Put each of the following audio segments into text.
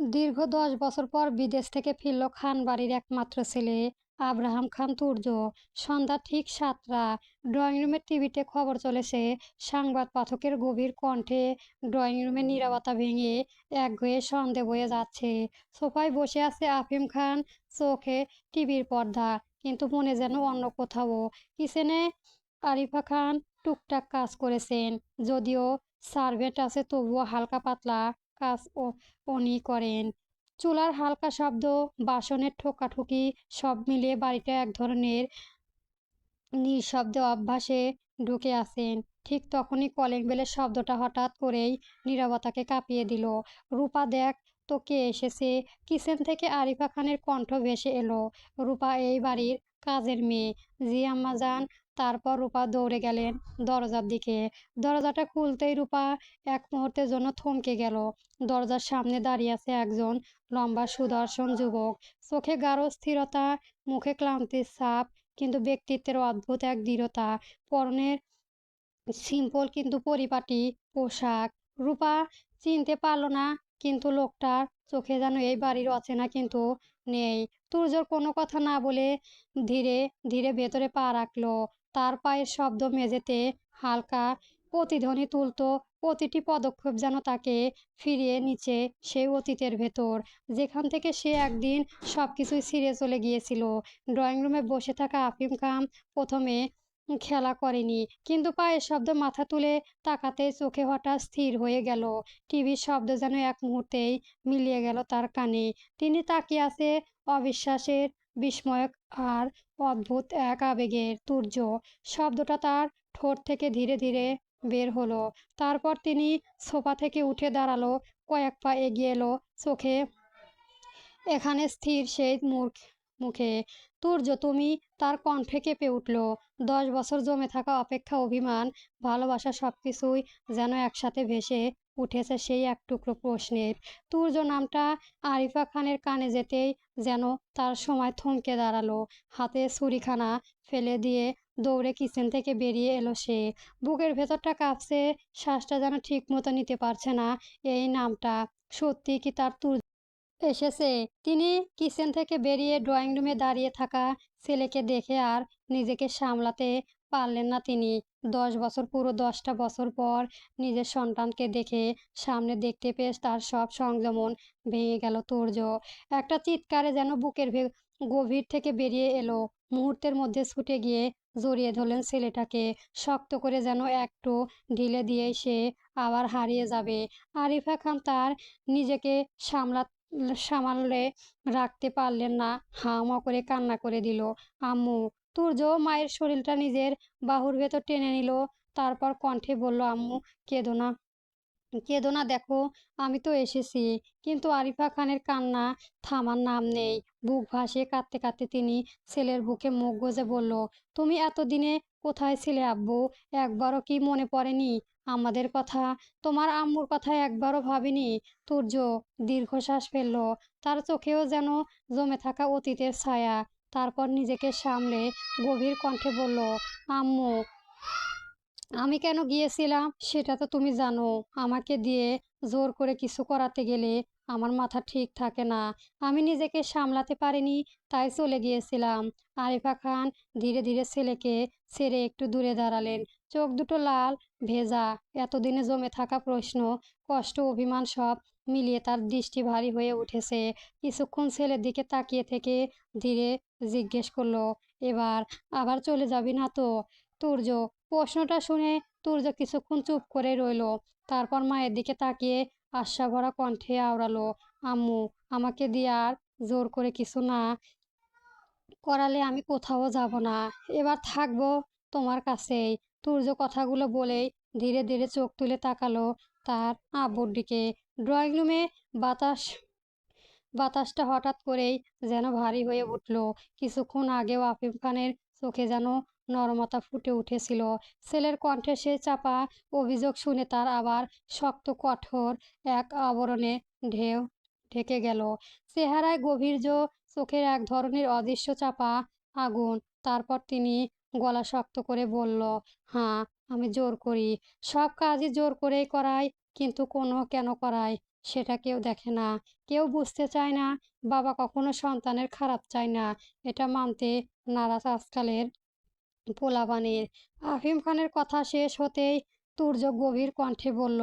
দীর্ঘ ১০ বছর পর বিদেশ থেকে ফিরল খান বাড়ির একমাত্র ছেলে আব্রাহাম খান তুর্য। সন্ধ্যা ঠিক ৭টা। ড্রয়িং রুমের টিভিতে খবর চলেছে। সংবাদ পাঠকের গভীর কণ্ঠে ড্রয়িং রুমের নীরবতা ভেঙে একঘেয়ে সন্ধে বয়ে যাচ্ছে। সোফায় বসে আছে আফিম খান, চোখে টিভির পর্দা, কিন্তু মনে যেন অন্য কোথাও। কিচেনে আরিফা খান টুকটাক কাজ করেছেন, যদিও সার্ভেন্ট আছে তবুও হালকা পাতলা কাজ উনি করেন। চুলার হালকা শব্দ, বাসনের ঠোকাঠুকি, সব মিলিয়ে বাড়িটা এক ধরনের নিঃশব্দে অভ্যাসে ঢুকে আসেন। ঠিক তখনই কলিং বেলের শব্দটা হঠাৎ করেই নীরবতাকে কাঁপিয়ে দিল। রূপা, দেখ তো কে এসেছে। কিচেন থেকে আরিফা খানের কণ্ঠ ভেসে এলো। রূপা এই বাড়ির কাজের মেয়ে। জি আম্মাজান। তারপর রূপা দৌড়ে গেলেন দরজার দিকে। দরজাটা খুলতেই রূপা এক মুহূর্তের জন্য থমকে গেল। দরজার সামনে দাঁড়িয়ে আছে একজন লম্বা সুদর্শন যুবক। চোখে গাঢ় স্থিরতা, মুখে ক্লান্তির ছাপ, কিন্তু ব্যক্তিত্বের অদ্ভুত এক দৃঢ়তা। পরনের সিম্পল কিন্তু পরিপাটি পোশাক। রূপা চিনতে পারল না, কিন্তু লোকটার চোখে যেন এই বাড়ির অচেনা কিন্তু নেই। তুর্যর কোনো কথা না বলে ধীরে ধীরে ভেতরে পা রাখলো। তার পায়ের শব্দ মেঝেতে হালকা প্রতিধ্বনি তুলতো। প্রতিটি পদক্ষেপ যেন তাকে ফিরিয়ে নিচ্ছে সেই অতীতের ভেতর, যেখান থেকে সে একদিন সবকিছুই ছিঁড়ে চলে গিয়েছিল। ড্রয়িং রুমে বসে থাকা আফিম খান প্রথমে খেলা করেনি, কিন্তু পায়ের শব্দ মাথা তুলে তাকাতেই চোখে হঠাৎ স্থির হয়ে গেল। টিভির শব্দ যেন এক মুহূর্তেই মিলিয়ে গেল তার কানে। তিনি তাকিয়ে আছে অবিশ্বাসের, বিস্ময়ক আর অদ্ভুত এক আবেগের। তুর্য শব্দটা তার ঠোঁট থেকে ধীরে ধীরে বের হলো। তারপর তিনি সোফা থেকে উঠে দাঁড়ালো, কয়েক পা এগিয়ে এলো, চোখে এখানে স্থির সেই মুখে। তুর্য তুমি। তার কণ্ঠে কেঁপে উঠল। ১০ বছর জমে থাকা অপেক্ষা, অভিমান, ভালোবাসা সবকিছুই যেন একসাথে ভেসে উঠেছে সেই এক টুকরো প্রশ্নের। তুর্য নামটা আরিফা খানের কানে যেতেই যেন তার সময় থমকে দাঁড়ালো। হাতে ছুরিখানা ফেলে দিয়ে দৌড়ে কিচেন থেকে বেরিয়ে এলো সে। বুকের ভেতরটা কাঁপছে, শ্বাসটা যেন ঠিক মতো নিতে পারছে না। এই নামটা সত্যি কি তার এসেছে? তিনি কিচেন থেকে বেরিয়ে ড্রয়িং রুমে দাঁড়িয়ে থাকা ছেলেকে দেখে আর নিজেকে সামলাতে পারলেন না তিনি। ১০ বছর, পুরো ১০টা বছর পর নিজের সন্তানকে দেখে সামনে দেখতে পেয়ে তার সব সংযমন ভেঙে গেল। তুর্য একটা চিৎকারে যেন বুকের গভীর থেকে বেরিয়ে এলো। মুহূর্তের মধ্যে ছুটে গিয়ে জড়িয়ে ধরলেন ছেলেটাকে শক্ত করে, যেন একটু ঢিলে দিয়েই সে আবার হারিয়ে যাবে। আরিফা খান তার নিজেকে সামালে রাখতে পারলেন না, হাঁ করে কান্না করে দিল। আম্মু। তুর্য মায়ের শরীরটা নিজের বাহুর ভেতর টেনে নিল। তারপর কণ্ঠে বলল, আম্মু, কেঁদো না, কেঁদো না, দেখো আমি তো এসেছি। কিন্তু আরিফা খানের কান্না থামার নাম নেই। বুক ভাসিয়ে কাঁদতে কাঁদতে তিনি ছেলের বুকে মুখ গুজে বলল, তুমি এতদিনে কোথায় ছিলে আব্বু? একবারও কি মনে পড়েনি আমাদের কথা? তোমার আম্মুর কথা একবারও ভাবিনি? তুর্য দীর্ঘশ্বাস ফেলল। তার চোখেও যেন জমে থাকা অতীতের ছায়া। তারপর নিজেকে সামলে গভীর কণ্ঠে বলল, আম্মু, আমি কেন গিয়েছিলাম সেটা তো তুমি জানো। আমাকে দিয়ে জোর করে কিছু করাতে গেলে আমার মাথা ঠিক থাকে না। আমি নিজেকে সামলাতে পারিনি, তাই চলে গিয়েছিলাম। আরিফা খান ধীরে ধীরে ছেলেকে ছেড়ে একটু দূরে দাঁড়ালেন। চোখ দুটো লাল, ভেজা। এতদিনে জমে থাকা প্রশ্ন, কষ্ট, অভিমান সব মিলিয়ে তার দৃষ্টি ভারী হয়ে উঠেছে। কিছুক্ষণ ছেলের দিকে তাকিয়ে থেকে ধীরে জিজ্ঞেস করলো, এবার আবার চলে যাবি না তো? তুর্য প্রশ্নটা শুনে তুর্য কিছুক্ষণ চুপ করে রইল। তারপর মায়ের দিকে তাকিয়ে আশাভরা কণ্ঠে আওড়ালো, আম্মু, আমাকে দিয়ে আর জোর করে কিছু না করালে আমি কোথাও যাব না। এবার থাকবো তোমার কাছেই। তুর্য কথাগুলো বলেই ধীরে ধীরে চোখ তুলে তাকালো তার আব্বুর দিকে। ড্রয়িং রুমে বাতাস বাতাসটা হঠাৎ করেই যেন ভারী হয়ে উঠল। কিছুক্ষণ আগেও আফিম খানের চোখে যেন নরমতা ফুটে উঠেছিল। ছেলের কণ্ঠে সে চাপা অভিযোগ শুনে তার আবার শক্ত কঠোর এক আবরণে ঢেউ ঢেকে গেল। চেহারায় গভীর্য, চোখের এক ধরনের অদৃশ্য চাপা আগুন। তারপর তিনি গলা শক্ত করে বলল, হ্যাঁ, আমি জোর করি, সব কাজই জোর করেই করাই, কিন্তু কেন করাই সেটা কেউ দেখে না, কেউ বুঝতে চায় না। বাবা কখনো সন্তানের খারাপ চায় না, এটা মানতে নারাজ আজকালের পোলাপানের। আফিম খানের কথা শেষ হতেই তুর্য গভীর কণ্ঠে বলল,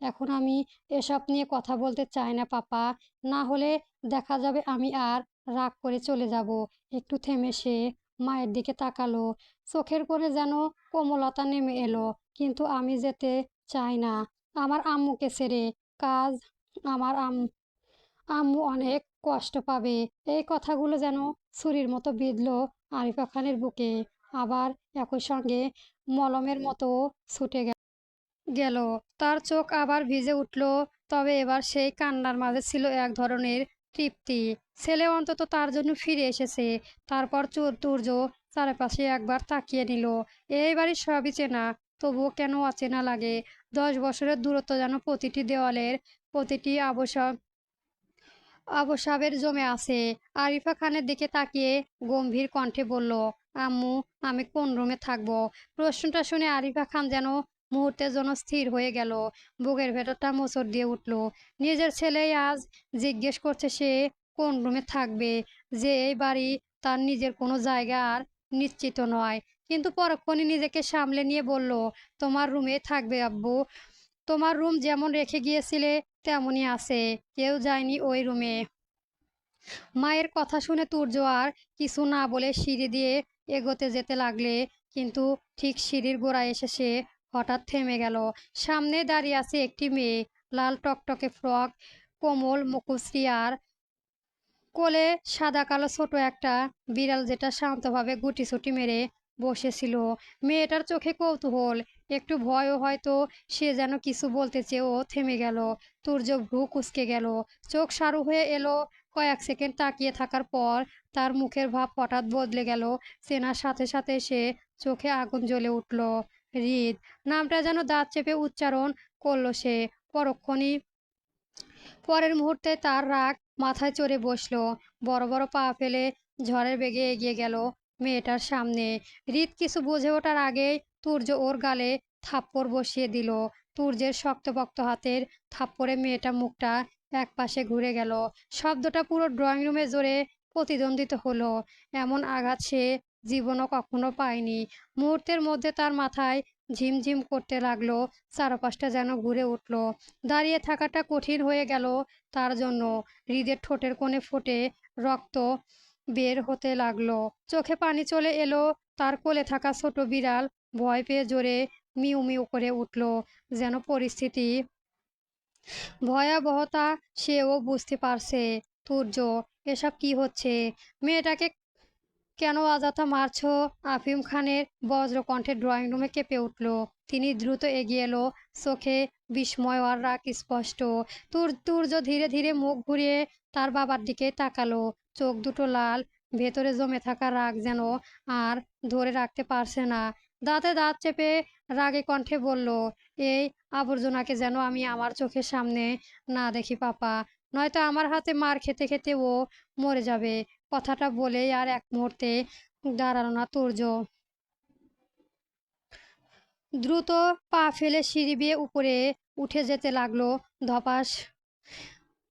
এখন আমি এসব নিয়ে কথা বলতে চাই না পাপা, না হলে দেখা যাবে আমি আর রাগ করে চলে যাব। একটু থেমে সে মায়ের দিকে তাকালো, চোখের কোণে যেন কোমলতা নেমে এলো। কিন্তু আমি যেতে চাই না আমার আম্মুকে ছেড়ে। কাজ আমার আম্মু অনেক কষ্ট পাবে। এই কথাগুলো যেন ছুরির মতো বিঁধল আরিফা খানের বুকে। আবার একই সঙ্গে মলমের মতো ছুটে গেল। তার চোখ আবার ভিজে উঠল। তবে এবার সেই কান্নার মাঝে ছিল এক ধরনের তৃপ্তি। ছেলে অন্তত তার জন্য ফিরে এসেছে। তারপর তুর্য চারপাশে একবার তাকিয়ে নিল। এই বাড়ির সবই চেনা, তবুও কেন অচেনা লাগে। 10 বছরের দূরত্ব যেন প্রতিটি দেওয়ালের প্রতিটি অবসাবের জমে আছে। আরিফা খানের দিকে তাকিয়ে গম্ভীর কণ্ঠে বলল, আম্মু, আমি কোন রুমে থাকবো? প্রশ্নটা শুনে আরিফা খান যেন মুহূর্তের জন্য স্থির হয়ে গেল। বুকের ভেতরটা মোচড় দিয়ে উঠল। নিজের ছেলেই আজ জিজ্ঞেস করছে সে কোন রুমে থাকবে, যে এই বাড়ি তার নিজের কোনো জায়গা আর নিশ্চিত নয়। কিন্তু পরক্ষণে নিজেকে সামলে নিয়ে বলল, তোমার রুমে থাকবে আব্বু। তোমার রুম যেমন রেখে গিয়েছিলে তেমনই আছে, কেউ যায়নি ওই রুমে। মায়ের কথা শুনে তুর্য আর কিছু না বলে সিঁড়ি দিয়ে এগোতে যেতে লাগলে, কিন্তু ঠিক সিঁড়ির গোড়ায় এসে সে হঠাৎ থেমে গেল। সামনে দাঁড়িয়ে আছে একটি মেয়ে, লাল টকটকে ফ্রক, কোমল মুখশ্রী আর কোলে সাদা কালো ছোট একটা বিড়াল, যেটা শান্তভাবে গুটিসুটি মেরে বসেছিল। মেয়েটার চোখে কৌতূহল, একটু ভয়ও, হয়তো সে যেন কিছু বলতে চেয়েও থেমে গেল। তুর্য ভ্রু কুঁচকে গেল, চোখ সারু হয়ে এলো। কয়েক সেকেন্ড তাকিয়ে থাকার পর তার মুখের ভাব হঠাৎ বদলে গেল। চেনার সাথে সাথে সে চোখে আগুন জ্বলে উঠল। হৃদ নামটা যেন দাঁত চেপে উচ্চারণ করলো সে। পরক্ষণই পরের মুহূর্তে তার রাগ মাথায় চড়ে বসলো। বড় বড় পা ফেলে ঝড়ের বেগে এগিয়ে গেল মেয়েটার সামনে। হৃদ কিছু বুঝে ওঠার আগেই তুর্য ওর গালে থাপ্পড় বসিয়ে দিল। তুর্যের শক্তপোক্ত হাতের থাপ্পড়ে মেয়েটা মুখটা একপাশে ঘুরে গেল। শব্দটা পুরো ড্রয়িং রুমে জোরে প্রতিদ্বন্দ্বিত হলো। এমন আঘাত সে জীবনও কখনো পায়নি। মুহূর্তের মধ্যে তার মাথায় ঝিমঝিম করতে লাগলো, চারপাশটা যেন ঘুরে উঠল। দাঁড়িয়ে থাকাটা কঠিন হয়ে গেল তার জন্য। হৃদের ঠোঁটের কোণে ফুটে রক্ত বের হতে লাগলো, চোখে পানি চলে এলো। তার কোলে থাকা ছোট বিড়াল ভয় পেয়ে জোরে মিউ মিউ করে উঠল, যেন পরিস্থিতি ভয়াবহতা সেও বুঝতে পারছে। তুর্য, এসব কি হচ্ছে? মেয়েটাকে কেন অযথা মারছো? আফিম খানের বজ্রকণ্ঠে ড্রয়িং রুমে কেঁপে উঠল। তিনি দ্রুত এগিয়ে এলো, চোখে বিস্ময় আর রাগ স্পষ্ট। তুর্য ধীরে ধীরে মুখ ঘুরিয়ে তার বাবার দিকে তাকালো, চোখ দুটো লাল, ভেতরে জমে থাকা রাগ যেন আর ধরে রাখতে পারছে না। দাঁতে দাঁত চেপে রাগে কণ্ঠে বলল, এই আবর্জনাকে যেন আমি আমার চোখের সামনে না দেখি পাপা, নয়তো আমার হাতে মার খেতে খেতে ও মরে যাবে। কথাটা বলেই আর এক মুহূর্তে দাঁড়ালো না তুর্য। দ্রুত পা ফেলে সিঁড়ি বেয়ে উপরে উঠে যেতে লাগলো। ধপাস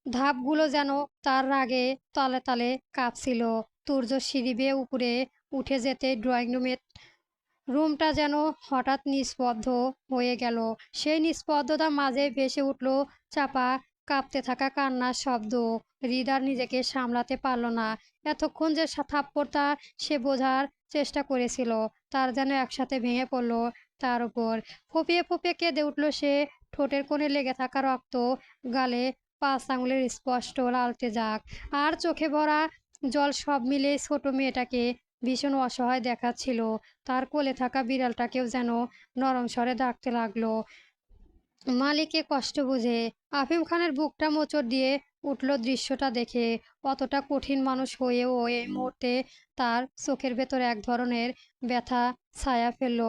ধাপগুলো যেন তার রাগে তালে তালে কাঁপছিল। তুর্য সিঁড়ি বেয়ে উপরে উঠে যেতে ড্রয়িং রুমটা যেন হঠাৎ নিস্তব্ধ হয়ে গেল। সেই নিস্তব্ধতার মাঝে ভেসে উঠল চাপা কাঁপতে থাকা কান্নার শব্দ। হৃদয় নিজেকে সামলাতে পারল না। এতক্ষণ যে থাপ্পড়টা সে বোঝার চেষ্টা করেছিল, তার যেন একসাথে ভেঙে পড়ল তার উপর। ফুপিয়ে ফুপিয়ে কেঁদে উঠল সে। ঠোঁটের কোণে লেগে থাকা রক্ত গালে 5 আঙুলের স্পষ্ট লালতে যাক, আর চোখে ভরা জল সব মিলে ছোট মেয়েটাকে ভীষণ অসহায় দেখাচ্ছিল। তার কোলে থাকা বিড়ালটাকেও যেন নরম স্বরে ডাকতে লাগলো, মালিকে কষ্ট বুঝে। আফিম খানের বুকটা মোচড় দিয়ে উঠল দৃশ্যটা দেখে। অতটা কঠিন মানুষ হয়েও এই মুহূর্তে তার চোখের ভেতর এক ধরনের ব্যথা ছায়া ফেলল।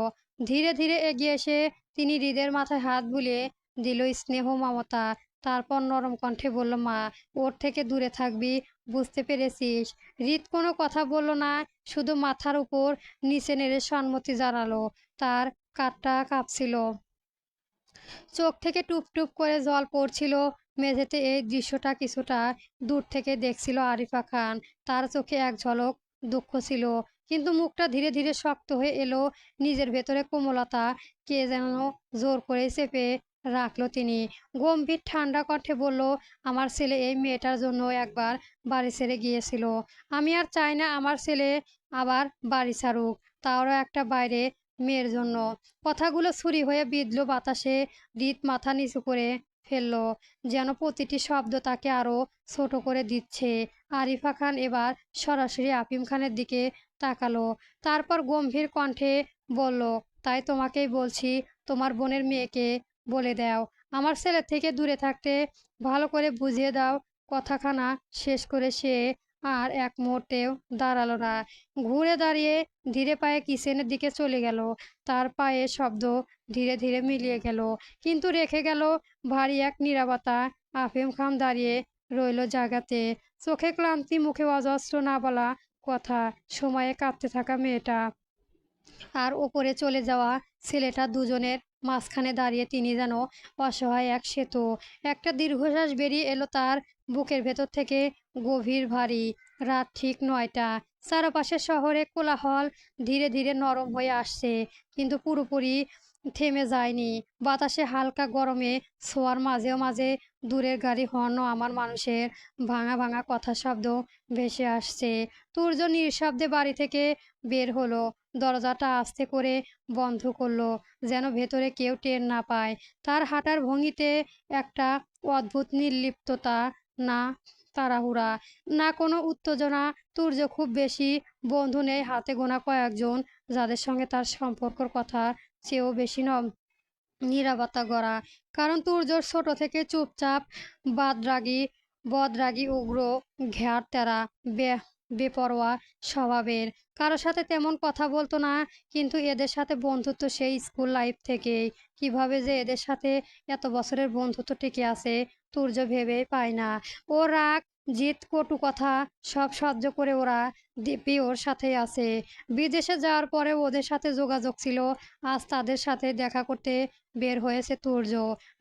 ধীরে ধীরে এগিয়ে এসে তিনি হৃদের মাথায় হাত বুলিয়ে দিল স্নেহ মমতা। তারপর নরম কণ্ঠে বলল, মা, ওর থেকে দূরে থাকবি, বুঝতে পেরেছিস? হৃদ কোনো কথা বলল না, শুধু মাথার উপর নিচে নেড়ে সম্মতি জানালো। তার কাঁধটা কাঁপছিল, চোখ থেকে টুপ টুপ করে জল পড়ছিল। মেঝেতে এই দৃশ্যটা কিছুটা দূর থেকে দেখছিল আরিফা খান। তার চোখে এক ঝলক দুঃখ ছিল, কিন্তু মুখটা ধীরে ধীরে শক্ত হয়ে এলো। নিজের ভেতরে কোমলতা কে যেন জোর করে চেপে রাখলো তিনি। গম্ভীর ঠান্ডা কণ্ঠে বলল, আমার ছেলে এই মেয়েটার জন্য একবার বাড়ি ছেড়ে গিয়েছিল। আমি আর চাই না আমার ছেলে আবার বাড়ি ছাড়ুক, তাও একটা বাইরে মেয়ের জন্য। কথাগুলো ছুরি হয়ে বিঁধল বাতাসে। হৃদ মাথা নিচু করে ফেলল, যেন প্রতিটি শব্দ তাকে আরো ছোট করে দিচ্ছে। আরিফা খান এবার সরাসরি আফিম খানের দিকে তাকালো, তারপর গম্ভীর কণ্ঠে বলল, তাই তোমাকেই বলছি, তোমার বোনের মেয়েকে বলে দাও আমার ছেলের থেকে দূরে থাকতে। ভালো করে বুঝিয়ে দাও। কথাখানা শেষ করে সে আর এক মুহূর্তেও দাঁড়ালো না। ঘুরে দাঁড়িয়ে ধীরে পায়ে কিচেনের দিকে চলে গেল। তার পায়ের শব্দ ধীরে ধীরে মিলিয়ে গেল, কিন্তু রেখে গেল ভারী এক নীরবতা। আফিম খান দাঁড়িয়ে রইল জায়গাতে, চোখে ক্লান্তি, মুখে অজস্র না বলা কথা। সময়ে কাঁদতে থাকা মেয়েটা আর ওপরে চলে যাওয়া ছেলেটা, দুজনের মাঝখানে দাঁড়িয়ে তিনি যেন অসহায় এক সেতু। একটা দীর্ঘশ্বাস বেরিয়ে এলো তার বুকের ভেতর থেকে, গভীর ভারী। রাত ঠিক ৯টা। চারপাশে শহরে কোলাহল ধীরে ধীরে নরম হয়ে আসছে, কিন্তু পুরোপুরি থেমে যায়নি। বাতাসে হালকা গরমে ছোঁয়ার মাঝেও মাঝে দূরের গাড়ি হর্ন, আমার মানুষের ভাঙা ভাঙা কথা শব্দ ভেসে আসছে। সূর্য নিঃশব্দে বাড়ি থেকে বের হলো, দরজাটা আস্তে করে বন্ধ করলো, যেন ভেতরে কেউ টের না পায়। তার হাঁটার ভঙ্গিতে একটা অদ্ভুত নির্লিপ্ততা, না তাড়াহুড়া, না কোনো উত্তেজনা। সূর্য খুব বেশি বন্ধু নেই, হাতে গোনা কয়েকজন, যাদের সঙ্গে তার সম্পর্কর কথা চেয়েও বেশি নীরবতা গড়া। কারণ তুর্যর ছোট থেকে চুপচাপ, বাদরাগী বদরাগী, উগ্র, ঘ্যাট তেরা, বেপরোয়া স্বভাবের। কারো সাথে তেমন কথা বলতো না, কিন্তু এদের সাথে বন্ধুত্ব সেই স্কুল লাইফ থেকেই। কিভাবে যে এদের সাথে এত বছরের বন্ধুত্ব টিকে আছে তুর্য ভেবেই পায় না। ও রাগ, জিদ, কটু কথা সব সহ্য করে ওরা দিব্যি ওর সাথেই আছে। বিদেশে যাওয়ার পরে ওদের সাথে যোগাযোগ ছিল, আজ তাদের সাথে দেখা করতে বের হয়েছে তুর্য।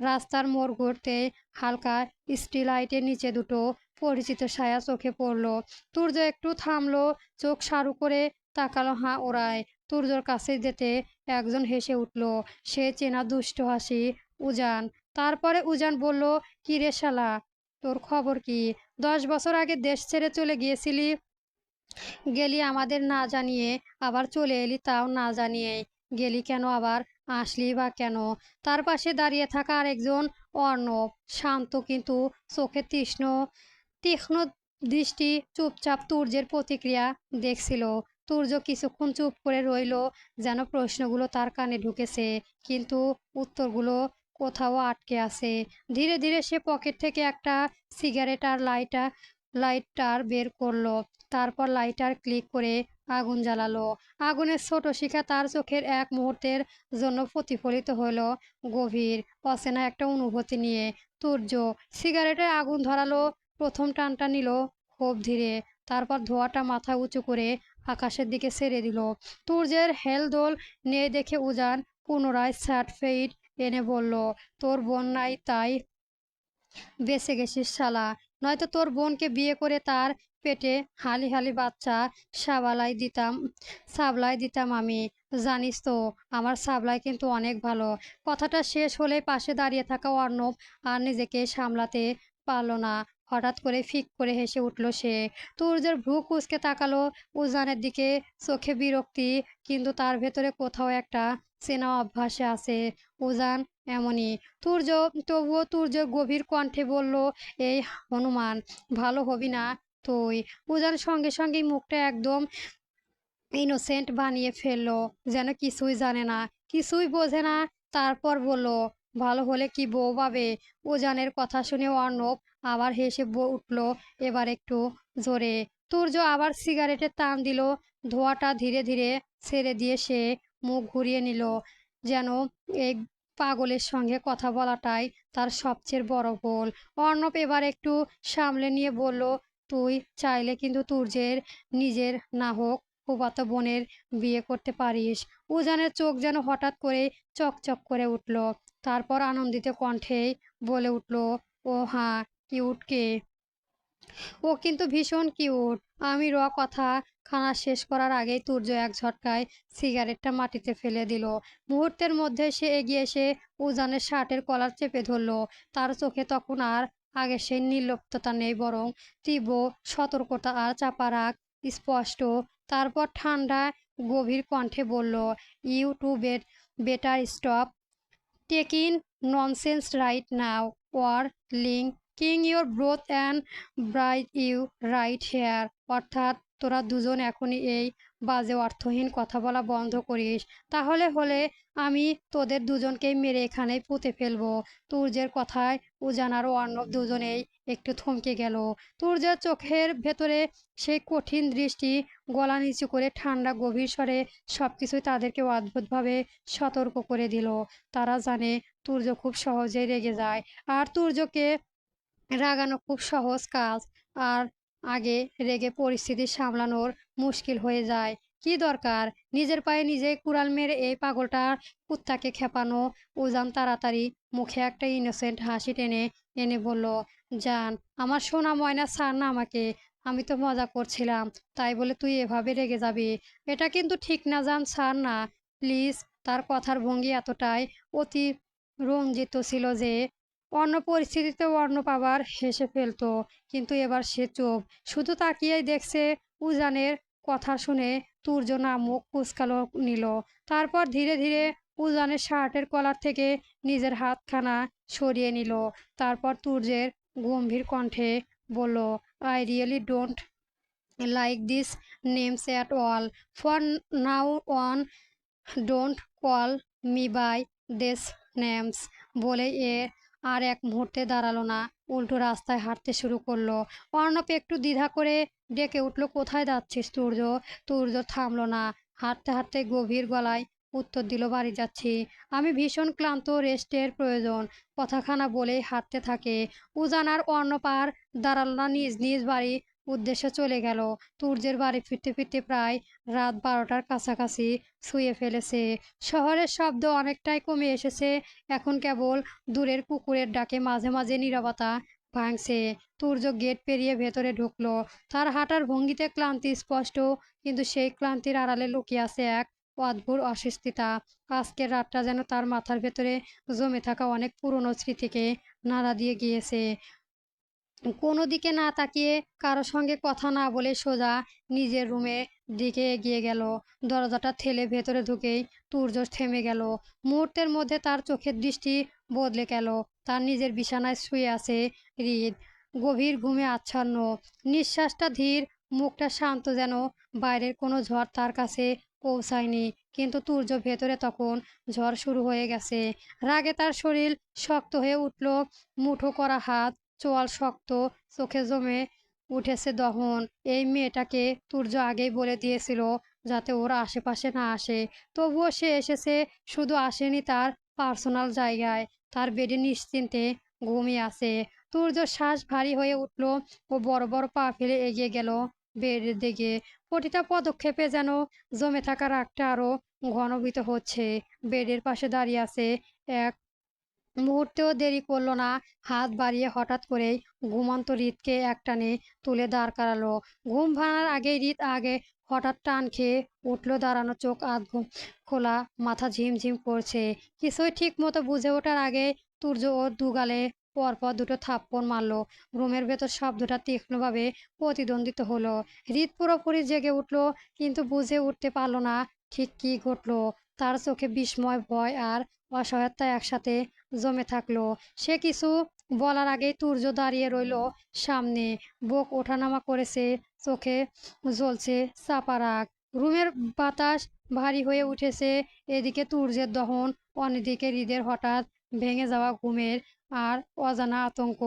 রাস্তার মোড় ঘুরতে হালকা স্ট্রিট লাইটের নিচে দুটো পরিচিত ছায়া চোখে পড়ল। তুর্য একটু থামলো, চোখ সারু করে তাকালো। হাঁ ওরায়। তুর্যর কাছে যেতে একজন হেসে উঠল, সে চেনা দুষ্ট হাসি, উজান। তারপরে উজান বলল, কি রে শালা, তোর খবর কি? 10 বছর আগে দেশ ছেড়ে চলে গিয়েছিলি, গেলি আমাদের না জানিয়ে, আবার চলে এলি তাও না জানিয়ে। গেলি কেন, আবার আসলি বা কেন? তার পাশে দাঁড়িয়ে থাকা আরেকজন অর্ণব, শান্ত কিন্তু চোখে তীক্ষ্ণ দৃষ্টি, চুপচাপ তুর্যের প্রতিক্রিয়া দেখছিল। তুর্য কিছুক্ষণ চুপ করে রইল, যেন প্রশ্নগুলো তার কানে ঢুকেছে, কিন্তু উত্তরগুলো কোথাও আটকে আছে। ধীরে ধীরে সে পকেট থেকে একটা সিগারেট আর লাইটার বের করলো, তারপর লাইটার ক্লিক করে আগুন জ্বালালো। আগুনের ছোট শিখা তার চোখের এক মুহূর্তের জন্য প্রতিফলিত হলো গভীর অচেনা একটা অনুভূতি নিয়ে। তুর্য সিগারেটের আগুন ধরালো, প্রথম টানটা নিল খুব ধীরে, তারপর ধোঁয়াটা মাথা উঁচু করে আকাশের দিকে ছেড়ে দিল। তুর্যের হেলদোল নেই দেখে উজান পুনরায় সার্টিফিকেট এনে বলল, তোর বোন নাই তাই বেঁচে গেছিস শালা, নয়তো তোর বোনকে বিয়ে করে তার পেটে হালি হালি বাচ্চা সাবলাই দিতাম আমি। জানিস তো আমার সাবলাই কিন্তু অনেক ভালো। কথাটা শেষ হলে পাশে দাঁড়িয়ে থাকা অর্ণব আর নিজেকে সামলাতে পারল না, হঠাৎ করে ফিক করে হেসে উঠল সে। তুর্যের ভ্রু কুঁচকে তাকালো উজানের দিকে, চোখে বিরক্তি, কিন্তু তার ভেতরে কোথাও একটা চেনা অভ্যাসে আছে। উজান এমনই। তুর্য তবুও তুর্য গভীর কণ্ঠে বলল, এই হনুমান, ভালো হবি না তুই? উজান সঙ্গে সঙ্গেই মুখটা একদম ইনোসেন্ট বানিয়ে ফেললো, যেন কিছুই জানে না, কিছুই বোঝে না। তারপর বলল, ভালো হলে কি বউ পাবে? উজানের কথা শুনে অর্ণব আবার হেসে উঠল, এবার একটু জোরে। তুর্য আবার সিগারেটের টান দিল, ধোঁয়াটা ধীরে ধীরে ছেড়ে দিয়ে সে মুখ ঘুরিয়ে নিল, যেন এই পাগলের সঙ্গে কথা বলাটাই তার সবচেয়ে বড় ভুল। অর্ণব এবার একটু সামলে নিয়ে বলল, তুই চাইলে কিন্তু তুর্যের নিজের না হোক ফুফাতো বোনের বিয়ে করতে পারিস। উজানের চোখ যেন হঠাৎ করে চকচক করে উঠল, তারপর আনন্দিত কণ্ঠেই বলে উঠল, ও হ্যাঁ, কিউট কে? ও কিন্তু ভীষণ কিউট। আমি কথা খানা শেষ করার আগেই তুর্য এক ঝটকায় সিগারেটটা মাটিতে ফেলে দিল। মুহূর্তের মধ্যে সে এগিয়ে এসে উজানের শার্টের কলার চেপে ধরল। তার চোখে তখন আর আগের সেই নির্লিপ্ততা নেই, বরং তীব্র সতর্কতা আর চাপা রাগ স্পষ্ট। তারপর ঠান্ডা গভীর কণ্ঠে বলল, you two better stop taking nonsense right now or linking your broth and bride you right here. অর্থাৎ তোরা দুজন এখনই এই বাজে অর্থহীন কথা বলা বন্ধ করিস, তাহলে হলে আমি তোদের দুজনকেই মেরে এখানেই পুঁতে ফেলবো। তুর্যের কথায় উজান আর অর্ণব দুজনেই একটু থমকে গেল। তুর্যের চোখের ভেতরে সেই কঠিন দৃষ্টি গলা নিচু করে ঠান্ডা গভীর স্বরে সবকিছুই তাদেরকে অদ্ভুতভাবে সতর্ক করে দিল। তারা জানে তুর্য খুব সহজেই রেগে যায়, আর তুর্যকে রাগানো খুব সহজ কাজ। আর আগে রেগে পরিস্থিতি সামলানোর মুশকিল হয়ে যায়। কি দরকার নিজের পায়ে নিজেই কুড়াল মেরে এই পাগলটা কুত্তাকে খেপানো। উজান তাড়াতাড়ি মুখে একটা ইনোসেন্ট হাসি টেনে এনে বলল, জান আমার সোনা ময়না, ছাড় না আমাকে। আমি তো মজা করছিলাম, তাই বলে তুই এভাবে রেগে যাবি? এটা কিন্তু ঠিক না জান, ছাড় না প্লিজ। তার কথার ভঙ্গি এতটাই অতি রঞ্জিত ছিল যে অন্য পরিস্থিতিতে অন্য পাবার হেসে ফেলতো, কিন্তু এবার সে চুপ, শুধু তাকিয়েই দেখছে। উজানের কথা শুনে তুর্য না মুখ কুঁচকালো নিল। তারপর ধীরে ধীরে উজানের শার্টের কলার থেকে নিজের হাতখানা সরিয়ে নিল। তারপর তুর্যের গম্ভীর কণ্ঠে বলল, I really don't like this names at all. For now on don't call me by this names. বলে আর এক মুহূর্তে দাঁড়ালো না, উল্টো রাস্তায় হাঁটতে শুরু করলো। অর্ণব একটু দ্বিধা করে ডেকে উঠল, কোথায় যাচ্ছিস তুর্য? তুর্য থামলো না, হাঁটতে হাঁটতে গভীর গলায় উত্তর দিল, বাড়ি যাচ্ছি। আমি ভীষণ ক্লান্ত, রেস্টের প্রয়োজন। কথাখানা বলেই হাঁটতে থাকে। উজান আর অর্ণব আর দাঁড়ালো না, নিজ নিজ বাড়ি উদ্দেশ্যে চলে গেল। তুর্যের বাড়ি ফিরতে ফিরতে প্রায় রাত 12টার কাছাকাছি ছুঁয়ে ফেলেছে। শহরের শব্দ অনেকটাই কমে এসেছে, এখন কেবল দূরের কুকুরের ডাকে মাঝে মাঝে নীরবতা ভাঙছে। তুর্য গেট পেরিয়ে ভেতরে ঢুকলো। তার হাঁটার ভঙ্গিতে ক্লান্তি স্পষ্ট, কিন্তু সেই ক্লান্তির আড়ালে লুকিয়ে আছে এক অদ্ভুত অস্বস্তিতা। আজকের রাতটা যেন তার মাথার ভেতরে জমে থাকা অনেক পুরনো স্মৃতিকে নাড়া দিয়ে গিয়েছে। কোনো দিকে না তাকিয়ে, কারো সঙ্গে কথা না বলে সোজা নিজের রুমের দিকে এগিয়ে গেল। দরজাটা ঠেলে ভেতরে ঢুকেই তুর্য থেমে গেল। মুহূর্তের মধ্যে তার চোখের দৃষ্টি বদলে গেল। তার নিজের বিছানায় শুয়ে আছে হৃদ, গভীর ঘুমে আচ্ছন্ন, নিঃশ্বাসটা ধীর, মুখটা শান্ত, যেন বাইরের কোনো ঝড় তার কাছে পৌঁছায়নি। কিন্তু তুর্য ভেতরে তখন ঝড় শুরু হয়ে গেছে। রাগে তার শরীর শক্ত হয়ে উঠল, মুঠো করা হাত চোয়াল শক্ত, চোখে জমে উঠেছে দহন। এই মেয়েটাকে তুর্য আগেই বলে দিয়েছিল যাতে ওরা আশেপাশে না আসে, তবুও সে এসেছে। শুধু আসেনি তার পার্সোনাল জায়গায়, তার বেডে নিশ্চিন্তে ঘুমিয়ে আছে। তুর্য শ্বাস ভারী হয়ে উঠল। ও বড় বড় পা ফেলে এগিয়ে গেল বেডের দিকে। প্রতিটা পদক্ষেপে যেন জমে থাকা রাগটা আরো ঘনীভূত হচ্ছে। বেডের পাশে দাঁড়িয়ে আছে এক মুহূর্তেও দেরি করলো না, হাত বাড়িয়ে হঠাৎ করেই ঘুমন্ত হৃদকে একটানে তুলে দাঁড় করালো। ঘুম ভাঙার আগেই হৃদ আগে হঠাৎ টান খেয়ে উঠলো, দাঁড়ানো, চোখ আধ ঘুম খোলা, মাথা ঝিমঝিম করছে। কিছুই ঠিক মতো বুঝে ওঠার আগে তুর্য ওর দুগালে পরপর দুটো থাপ্পড় মারলো। রুমের ভেতর শব্দটা তীক্ষ্ণভাবে প্রতিদ্বন্দ্বিত হলো। হৃদ পুরোপুরি জেগে উঠলো, কিন্তু বুঝে উঠতে পারলো না ঠিক কি ঘটলো। তার চোখে বিস্ময়, ভয় আর অসহায়তা একসাথে জমে থাকলো। সে কিছু বলার আগেই তুর্য দাঁড়িয়ে রইল সামনে, বুক ওঠানামা করেছে, চোখে জ্বলছে চাপা রাগ। রুমের বাতাস ভারী হয়ে উঠেছে, এদিকে তুর্যের দহন, অন্যদিকে হৃদের হঠাৎ ভেঙে যাওয়া ঘুমের আর অজানা আতঙ্ক।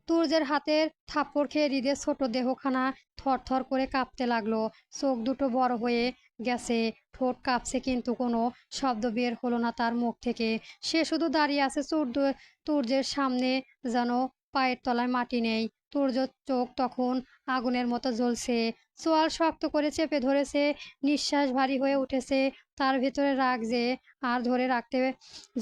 তুর্যের হাতের থাপ্পড় খেয়ে হৃদের ছোট দেহখানা থরথর করে কাঁপতে লাগলো। চোখ দুটো বড় হয়ে গেছে, ঠোঁট কাঁপছে, কিন্তু কোনো শব্দ বের হলো না তার মুখ থেকে। সে শুধু দাঁড়িয়ে আছে তুর্যের সামনে, যেন পায়ের তলায় মাটি নেই। তুর্যর চোখ তখন আগুনের মতো জ্বলছে, চোয়াল শক্ত করে চেপে ধরেছে, নিঃশ্বাস ভারী হয়ে উঠেছে। তার ভেতরে রাগ যে আর ধরে রাখতে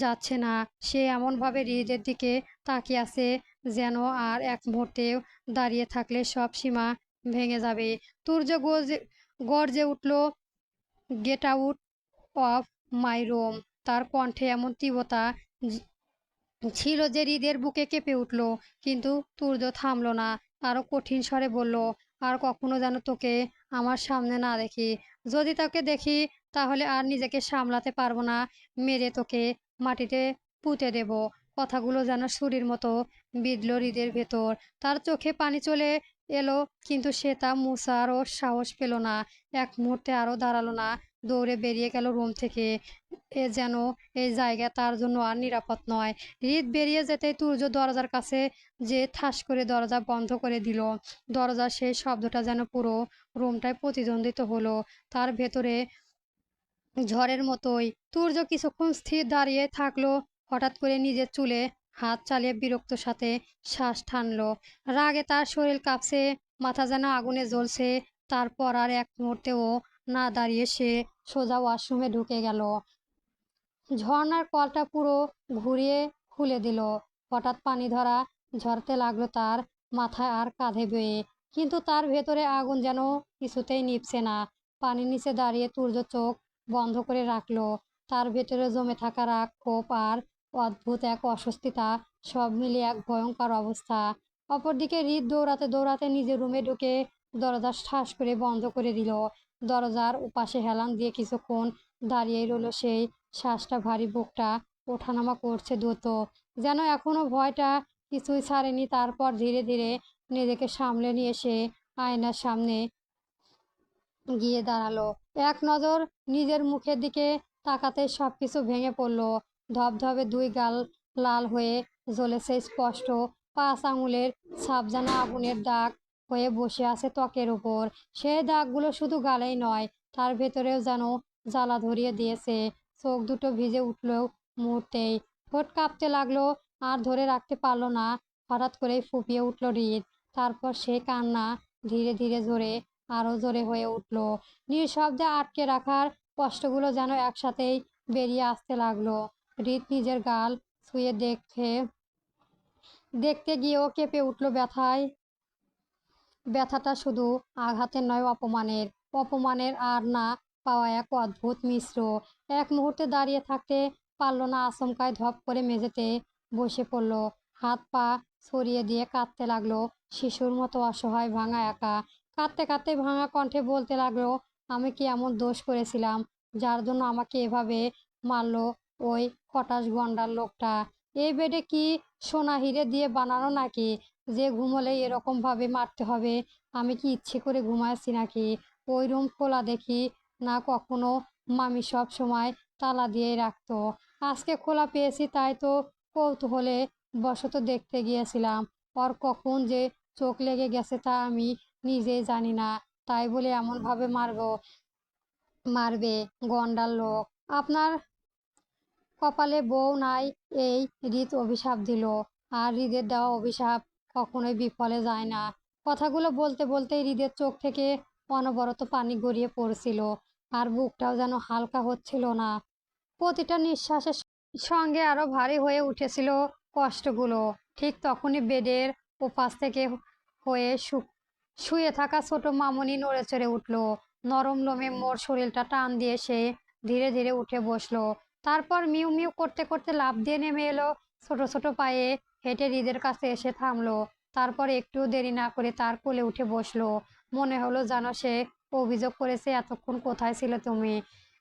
যাচ্ছে না। সে এমনভাবে হৃদের দিকে তাকিয়ে আছে যেন আর এক মুহূর্তেও দাঁড়িয়ে থাকলে সব সীমা ভেঙে যাবে। তুর্য গর্জে উঠল, get out of my room. তার কণ্ঠে এমন তীব্রতা ছিল যে হৃদের বুকে কেঁপে উঠল। কিন্তু তুর্য থামল না, আরো কঠিন স্বরে বলল, আর কখনো যেন তোকে আমার সামনে না দেখি। যদি তোকে দেখি তাহলে আর নিজেকে সামলাতে পারবো না, মেরে তোকে মাটিতে পুঁতে দেব। কথাগুলো যেন ছুরির মতো বিঁধল হৃদের ভেতর। তার চোখে পানি চলে এলো, কিন্তু সে তা মুছারও সাহস পেল না। এক মুহূর্তে আরো দাঁড়ালো না, দৌড়ে বেরিয়ে গেল রুম থেকে। যেন এই জায়গা তার জন্য আর নিরাপদ নয়। হৃদ বেরিয়ে যেতেই তুর্য দরজার কাছে যে ঠাস করে দরজা বন্ধ করে দিল। দরজার সেই শব্দটা যেন পুরো রুমটায় প্রতিদ্বন্দ্বিত হলো তার ভেতরে ঝড়ের মতোই। তুর্য কিছুক্ষণ স্থির দাঁড়িয়ে থাকলো, হঠাৎ করে নিজের চুলে হাত চালিয়ে বিরক্ত সাথে শ্বাস টানলো। রাগে তার শরীর কাঁপছে, মাথা যেন আগুনে জ্বলছে। তারপর আর এক মুহূর্তেও না দাঁড়িয়ে সে সোজা ওয়াশরুমে ঢুকে গেল। ঝর্ণার কলটা পুরো ঘুরিয়ে খুলে দিল। হঠাৎ পানি ধরা ঝরতে লাগলো তার মাথায় আর কাঁধে বেয়ে। কিন্তু তার ভেতরে আগুন যেন কিছুতেই নিভছে না। পানির নিচে দাঁড়িয়ে তুর্য চোখ বন্ধ করে রাখলো। তার ভেতরে জমে থাকা রাগ, ক্ষোভ আর অদ্ভুত এক অস্বস্তিতা, সব মিলিয়ে এক ভয়ঙ্কর অবস্থা। অপরদিকে হৃদ দৌড়াতে দৌড়াতে নিজের রুমে ঢুকে দরজা ঠাস করে বন্ধ করে দিল। দরজার ওপাশে হেলান দিয়ে কিছুক্ষণ দাঁড়িয়ে রইল সেই, শ্বাসটা ভারী, বুকটা ওঠানামা করছে দ্রুত, যেন এখনো ভয়টা কিছুই ছাড়েনি। তারপর ধীরে ধীরে নিজেকে সামলে নিয়ে সে আয়নার সামনে গিয়ে দাঁড়ালো। এক নজর নিজের মুখের দিকে তাকাতে সবকিছু ভেঙে পড়ল। ধবধবে দুই গাল লাল হয়ে জ্বলেছে স্পষ্ট, 5 আঙুলের ছাপ যেন আগুনের দাগ হয়ে বসে আছে ত্বকের উপর। সেই দাগগুলো শুধু গালেই নয়, তার ভেতরেও যেন জ্বালা ধরিয়ে দিয়েছে। চোখ দুটো ভিজে উঠলেও মুহূর্তেই, ঠোঁট কাঁপতে লাগলো, আর ধরে রাখতে পারলো না। হঠাৎ করেই ফুপিয়ে উঠল হৃদ। তারপর সে কান্না ধীরে ধীরে জোরে, আরো জোরে হয়ে উঠল। নিঃশব্দে আটকে রাখার কষ্টগুলো যেন একসাথেই বেরিয়ে আসতে লাগলো। হৃদ নিজের গাল ছুঁয়ে দেখতে গিয়েও কেঁপে উঠল ব্যথায়। ব্যথাটা শুধু আঘাতের নয়, অপমানের। অপমানের আর না পাওয়া এক অদ্ভুত মিশ্র। এক মুহূর্তে দাঁড়িয়ে থাকতে পারল না, আচমকায় ধপ করে মেঝেতে বসে পড়ল। হাত পা ছড়িয়ে দিয়ে কাঁদতে লাগলো, শিশুর মতো অসহায়, ভাঙা, একা। কাঁদতে কাঁদতে ভাঙা কণ্ঠে বলতে লাগলো, আমি কি এমন দোষ করেছিলাম যার জন্য আমাকে এভাবে মারলো ওই কটাস গন্ডার লোকটা? এই বেডে কি সোনা হিরে দিয়ে বানানো নাকি যে ঘুমোলেই এরকম ভাবে মারতে হবে? আমি কি ইচ্ছে করে ঘুমাইছি নাকি? ওই রুম খোলা দেখি না কখনো, মামি সব সময় তালা দিয়েই রাখতো। আজকে খোলা পেয়েছি তাই তো কৌতূহলে বশত দেখতে গিয়েছিলাম। ওর কখন যে চোখ লেগে গেছে তা আমি নিজেই জানি না। তাই বলে এমন ভাবে মারবে গন্ডার লোক? আপনার কপালে বউ নাই, এই হৃদ অভিশাপ দিল। আর হৃদের দেওয়া অভিশাপ কখনোই বিফলে যায় না। কথাগুলো বলতে বলতে হৃদের চোখ থেকে অনবরত পানি গড়িয়ে পড়ছিল, আর বুকটাও যেন হালকা হচ্ছিল না। প্রতিটা নিঃশ্বাসের সঙ্গে আরো ভারী হয়ে উঠেছিল কষ্টগুলো। ঠিক তখনই বেডের ওপাশ থেকে হয়ে শুয়ে থাকা ছোট মামুনি নড়ে চড়ে উঠল। নরম লোমে মোর শরীরটা টান দিয়ে সে ধীরে ধীরে উঠে বসলো। তারপর মিউ মিউ করতে করতে লাফ দিয়ে নেমে এলো, ছোট ছোট পায়ে হেঁটে হৃদের কাছে এসে থামলো। তারপর একটু দেরি না করে তার কোলে উঠে বসলো। মনে হলো যেন সে অভিযোগ করেছে, এতক্ষণ কোথায় ছিলে তুমি?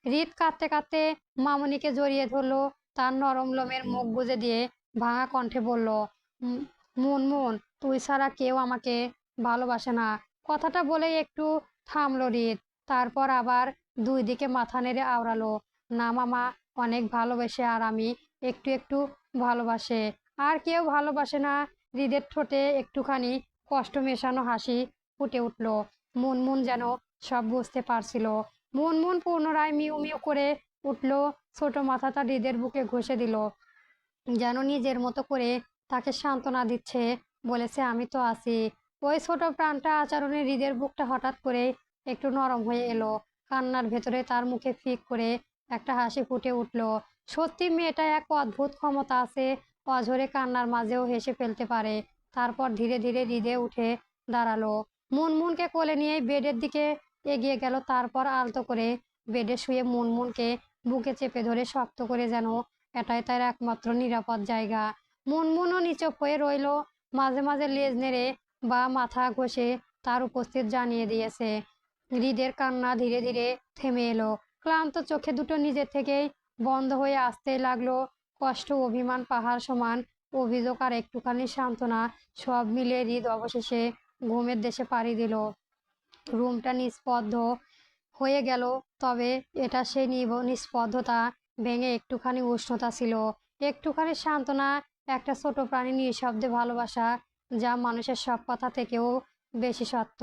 হৃদ কাঁদতে কাঁদতে মামুনিকে জড়িয়ে ধরলো, তার নরম লোমের মুখ গুজে দিয়ে ভাঙা কণ্ঠে বলল, মুনমুন, তুই ছাড়া কেউ আমাকে ভালোবাসে না। কথাটা বলেই একটু থামলো হৃদ। তারপর আবার দুই দিকে মাথা নেড়ে আওড়ালো, না মামা, অনেক ভালোবাসে, আর আমি একটু একটু ভালোবাসে। আর কেউ ভালোবাসে না? হৃদের ঠোঁটে একটুখানি কষ্ট মেশানো হাসি ফুটে উঠল। মুনমুন যেন সব বুঝতে পারছিল। মুনমুন পুনরায় মিউ মিউ করে উঠল, ছোট মাথাটা হৃদের বুকে ঘষে দিল, যেন নিজের মতো করে তাকে সান্ত্বনা দিচ্ছে। বলেছে আমি তো আছি। ওই ছোট প্রাণটা আচরণে হৃদের বুকটা হঠাৎ করে একটু নরম হয়ে এলো। কান্নার ভেতরে তার মুখে ফিক করে একটা হাসি ফুটে উঠল। সত্যি মেয়েটা এক অদ্ভুত ক্ষমতা আছে, অঝরে কান্নার মাঝেও হেসে ফেলতে পারে। তারপর ধীরে ধীরে হৃদে উঠে দাঁড়ালো, মুনমুনকে কোলে নিয়ে বেডের দিকে এগিয়ে গেল। তারপর আলতো করে বেডে শুয়ে মুনমুনকে বুকে চেপে ধরে শক্ত করে, যেন এটাই তার একমাত্র নিরাপদ জায়গা। মুনমুনও নিচুপ হয়ে রইল, মাঝে মাঝে লেজ নেড়ে বা মাথা ঘষে তার উপস্থিত জানিয়ে দিয়েছে। হৃদের কান্না ধীরে ধীরে থেমে এলো। ক্লান্ত চোখে দুটো নিজের থেকেই বন্ধ হয়ে আসতে লাগলো। কষ্ট, অভিমান, পাহাড় সমান অভিযোগ আর একটুখানি সান্ত্বনা, সব মিলিয়ে হৃদ অবশেষে ঘুমের দেশে পাড়ি দিল। রুমটা নিস্তব্ধ হয়ে গেল, তবে এটা সেই নিস্তব্ধতা ভেঙে একটুখানি উষ্ণতা ছিল, একটুখানি সান্ত্বনা, একটা ছোট প্রাণী নিঃশব্দে ভালোবাসা, যা মানুষের সব কথা থেকেও বেশি সত্য।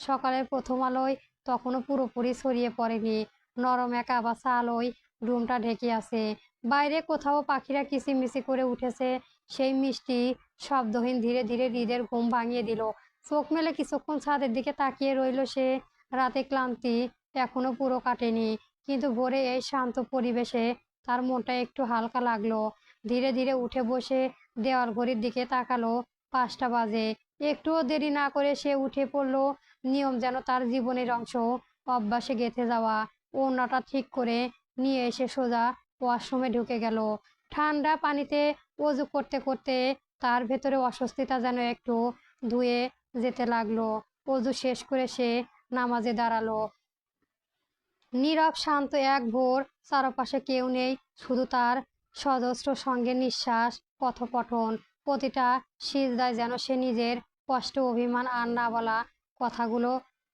সকালের প্রথম আলোয় তখনও পুরোপুরি ছড়িয়ে পড়েনি, নরম এক আবাসা আলোয় রুমটা ঢেকে আছে। বাইরে কোথাও পাখিরা কিচিরমিচির করে উঠেছে, সেই মিষ্টি শব্দহীন ধীরে ধীরে হৃদের ঘুম ভাঙিয়ে দিল। চোখ মেলে কিছুক্ষণ ছাদের দিকে তাকিয়ে রইল সে। রাতে ক্লান্তি এখনো পুরো কাটেনি, কিন্তু ভোরে এই শান্ত পরিবেশে তার মনটা একটু হালকা লাগলো। ধীরে ধীরে উঠে বসে দেওয়াল ঘড়ির দিকে তাকালো, 5টা বাজে। একটুও দেরি না করে সে উঠে পড়লো, নিয়ম যেন তার জীবনের অংশ, অভ্যাসে গেঁথে যাওয়া। ওড়নাটা ঠিক করে নিয়ে এসে সোজা ওয়াশরুমে ঢুকে গেল। ঠান্ডা পানিতে অজু করতে করতে তার ভেতরে অস্বস্তিটা যেন একটু ধুয়ে যেতে লাগলো। অজু শেষ করে সে নামাজে দাঁড়ালো। নীরব শান্ত এক ভোর, চারপাশে কেউ নেই, শুধু তার সহস্র সঙ্গে নিঃশ্বাস, কথোপকথন। প্রতিটা সিজদায় যেন সে নিজের কষ্ট, অভিমান আর না বলা কথাগুলো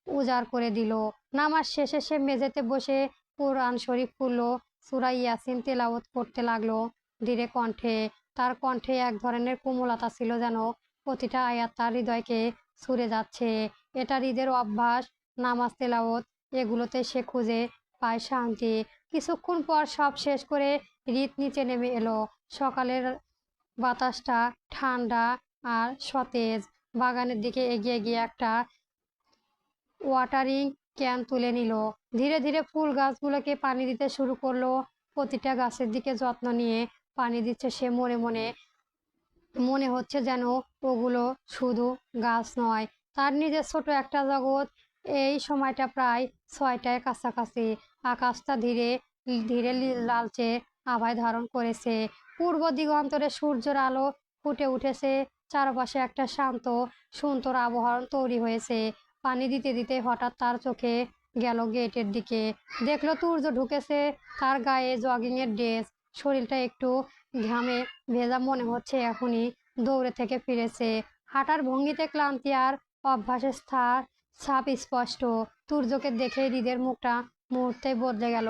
উজাড় করে দিল। নামাজ শেষে সে মেঝেতে বসে কোরআন শরীফ খুলল, সূরা ইয়াসিন তেলাওয়াত করতে লাগলো ধীরে কণ্ঠে। তার কণ্ঠে এক ধরনের কোমলতা ছিল, যেন প্রতিটা আয়াত তার হৃদয়কে ছুঁড়ে যাচ্ছে। এটা হৃদের অভ্যাস, নামাজ, তেলাওয়াত, এগুলোতে সে খুঁজে পায় শান্তি। কিছুক্ষণ পর সব শেষ করে হৃদ নিচে নেমে এলো। সকালের বাতাসটা ঠান্ডা আর সতেজ। বাগানের দিকে এগিয়ে গিয়ে একটা ওয়াটারিং ক্যান তুলে নিল। ধীরে ধীরে ফুল গাছগুলোকে পানি দিতে শুরু করলো। প্রতিটা গাছের দিকে যত্ন নিয়ে পানি দিচ্ছে সে, মনে মনে মনে হচ্ছে যেন ওগুলো শুধু গাছ নয়, তার নিজের ছোট একটা জগৎ। এই সময়টা প্রায় 6টায় কাছাকাছি। আকাশটা ধীরে ধীরে লালচে আভায় ধারণ করেছে। পূর্ব দিগন্তরে সূর্যের আলো ফুটে উঠেছে। চারপাশে একটা শান্ত সুন্দর আবহাওয়া তৈরি হয়েছে। পানি দিতে দিতে হঠাৎ তার চোখে গেল গেটের দিকে। দেখলো সূর্য ঢুকেছে। তার গায়ে জগিং এর ড্রেস, শরীরটা একটু ঘামে ভেজা, মনে হচ্ছে এখনই দৌড়ে থেকে ফিরেছে। হাঁটার ভঙ্গিতে ক্লান্তি আর অভ্যাসের ছাপ স্পষ্ট। সূর্যকে দেখে হৃদের মুখটা মুহূর্তে বদলে গেল।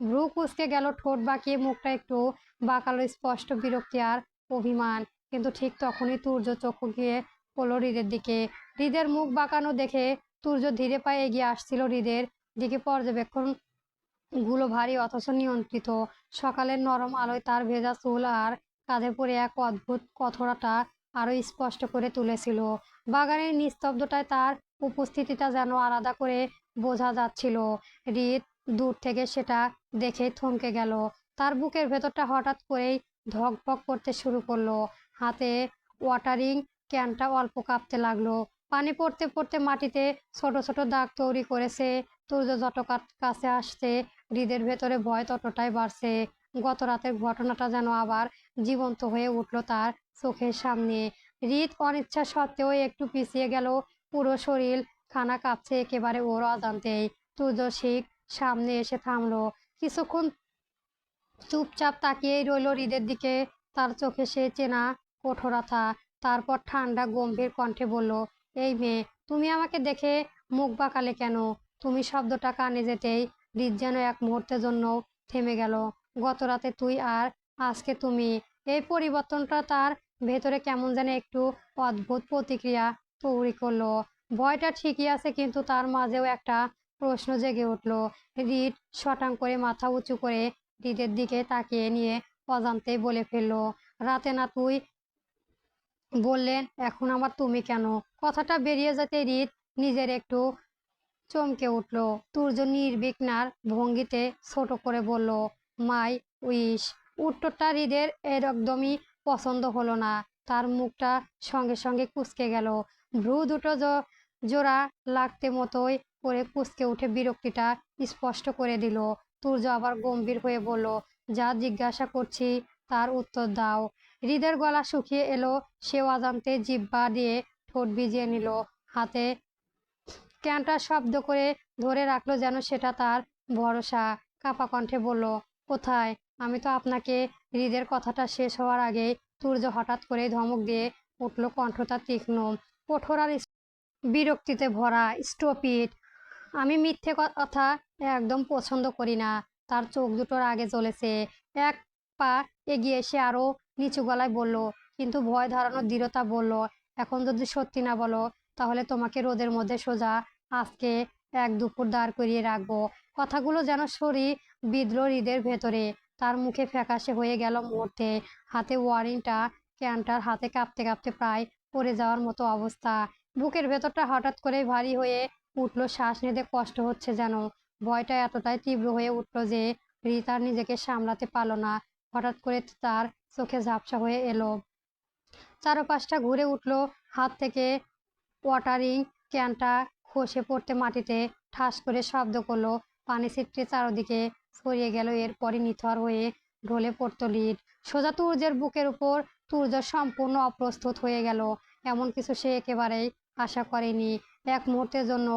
ভ্রু কুঁচকে গেল, ঠোঁট বাঁকিয়ে মুখটা একটু বাঁকালো, স্পষ্ট বিরক্তি আর অভিমান। কিন্তু ঠিক তখনই সূর্য চোখ গিয়ে পড়ল হৃদের দিকে। হৃদের মুখ বাঁকানো দেখে সূর্য ধীরে পায়ে এগিয়ে আসছিল হৃদের দিকে। পর্যবেক্ষণ গুলো ভারী অথচ নিয়ন্ত্রিত। সকালের নরম আলোয় তার ভেজা চুল আর কাঁধে পড়ে এক অদ্ভুত কঠোরতা আরো স্পষ্ট করে তুলেছিল। বাগানের নিস্তব্ধতায় তার উপস্থিতিটা যেন আলাদা করে বোঝা যাচ্ছিল। হৃদ দূর থেকে সেটা দেখে থমকে গেল। তার বুকের ভেতরটা হঠাৎ করেই ধকধক করতে শুরু করলো। হাতে ওয়াটারিং ক্যানটা অল্প কাঁপতে লাগলো। পানি পড়তে পড়তে মাটিতে ছোট ছোট দাগ তৈরি করেছে। সূর্য যত কাছে আসছে হৃদের ভেতরে ভয় ততটাই বাড়ছে। গত রাতের ঘটনাটা যেন আবার জীবন্ত হয়ে উঠল তার চোখের সামনে। হৃদ অনিচ্ছা সত্ত্বেও একটু পিছিয়ে গেল। পুরো শরীর খানা কাঁপছে একেবারে ওর অজান্তেই। সূর্য ঠিক সামনে এসে থামলো। কিছুক্ষণ চুপচাপ তাকিয়েই রইল হৃদের দিকে, তার চোখে সে চেনা কঠোরতা। তারপর ঠান্ডা গম্ভীর কণ্ঠে বলল, এই মেয়ে, তুমি আমাকে দেখে মুখ বাঁকালে কেন? তুমি শব্দটা কানে যেতেই হৃদ যেন এক মুহূর্তের জন্য থেমে গেল। গত রাতে তুই আর আজকে তুমি, এই পরিবর্তনটা তার ভেতরে কেমন যেন একটু অদ্ভুত প্রতিক্রিয়া তৈরি করলো। ভয়টা ঠিকই আছে, কিন্তু তার মাঝেও একটা প্রশ্ন জেগে উঠল। হৃদ শটাং করে মাথা উঁচু করে হৃদের দিকে তাকিয়ে নিয়ে অজান্তেই বলে ফেললো, রাতে না তুই বললেন, এখন আমার তুমি কেন? কথাটা বেরিয়ে যেতে হৃদ নিজের একটু চমকে উঠল। তুর্য নির্বিঘ্নার ভঙ্গিতে ছোট করে বলল, মাই উইশ। উত্তরটা হৃদের একদমই পছন্দ হলো না। তার মুখটা সঙ্গে সঙ্গে কুঁচকে গেল। ভ্রু দুটো জোড়া লাগতে মতোই করে কুঁচকে উঠে বিরক্তিটা স্পষ্ট করে দিল। তুর্য আবার গম্ভীর হয়ে বলল, যা জিজ্ঞাসা করছি তার উত্তর দাও। হৃদের গলা শুকিয়ে এলো। সে অজান্তে জিহ্বা দিয়ে ঠোঁট ভিজিয়ে নিল। হাতে ক্যানটা শব্দ করে ধরে রাখলো যেন সেটা তার ভরসা। কাপা কণ্ঠে বলল, কোথায়? আমি তো আপনাকে। হৃদের কথাটা শেষ হওয়ার আগে সূর্য হঠাৎ করে ধমক দিয়ে উঠল, কণ্ঠটা তীক্ষ্ণ, কঠোর আর বিরক্তিতে ভরা। Stop it. আমি মিথ্যে কথা একদম পছন্দ করি না। তার চোখ দুটোর আগে জ্বলেছে। এক পা এগিয়ে এসে আরো নিচু গলায় বলল, কিন্তু ভয় ধরানোর দৃঢ়তা বলল, এখন যদি সত্যি না বলো তাহলে তোমাকে রোদের মধ্যে সোজা আজকে এক দুপুর দাঁড় করিয়ে রাখবো। কথাগুলো যেন শরীর বিদ্রোহ হৃদের ভেতরে। তার মুখে ফ্যাকাশে হয়ে গেল মুহূর্তে। হাতে ওয়ারিংটা ক্যানটার হাতে কাঁপতে কাঁপতে প্রায় পড়ে যাওয়ার মতো অবস্থা। বুকের ভেতরটা হঠাৎ করে ভারী হয়ে উঠলো। শ্বাস নিতে কষ্ট হচ্ছে যেন। ভয়টা এতটাই তীব্র হয়ে উঠলো যে রিতা নিজেকে সামলাতে পারল না। হঠাৎ করে তার চোখে ঝাপসা হয়ে এলো। চারপাশটা ঘুরে উঠলো। হাত থেকে ওয়াটারিং ক্যানটা খসে পড়তে মাটিতে ঠাস করে শব্দ করলো। পানি ছিটকে চারদিকে ছড়িয়ে গেল। এরপরই নিথর হয়ে ঢলে পড়তো লিড সোজা তুর্যের বুকের উপর। তুর্য সম্পূর্ণ অপ্রস্তুত হয়ে গেল। এমন কিছু সে একেবারেই আশা করেনি। এক মুহূর্তের জন্য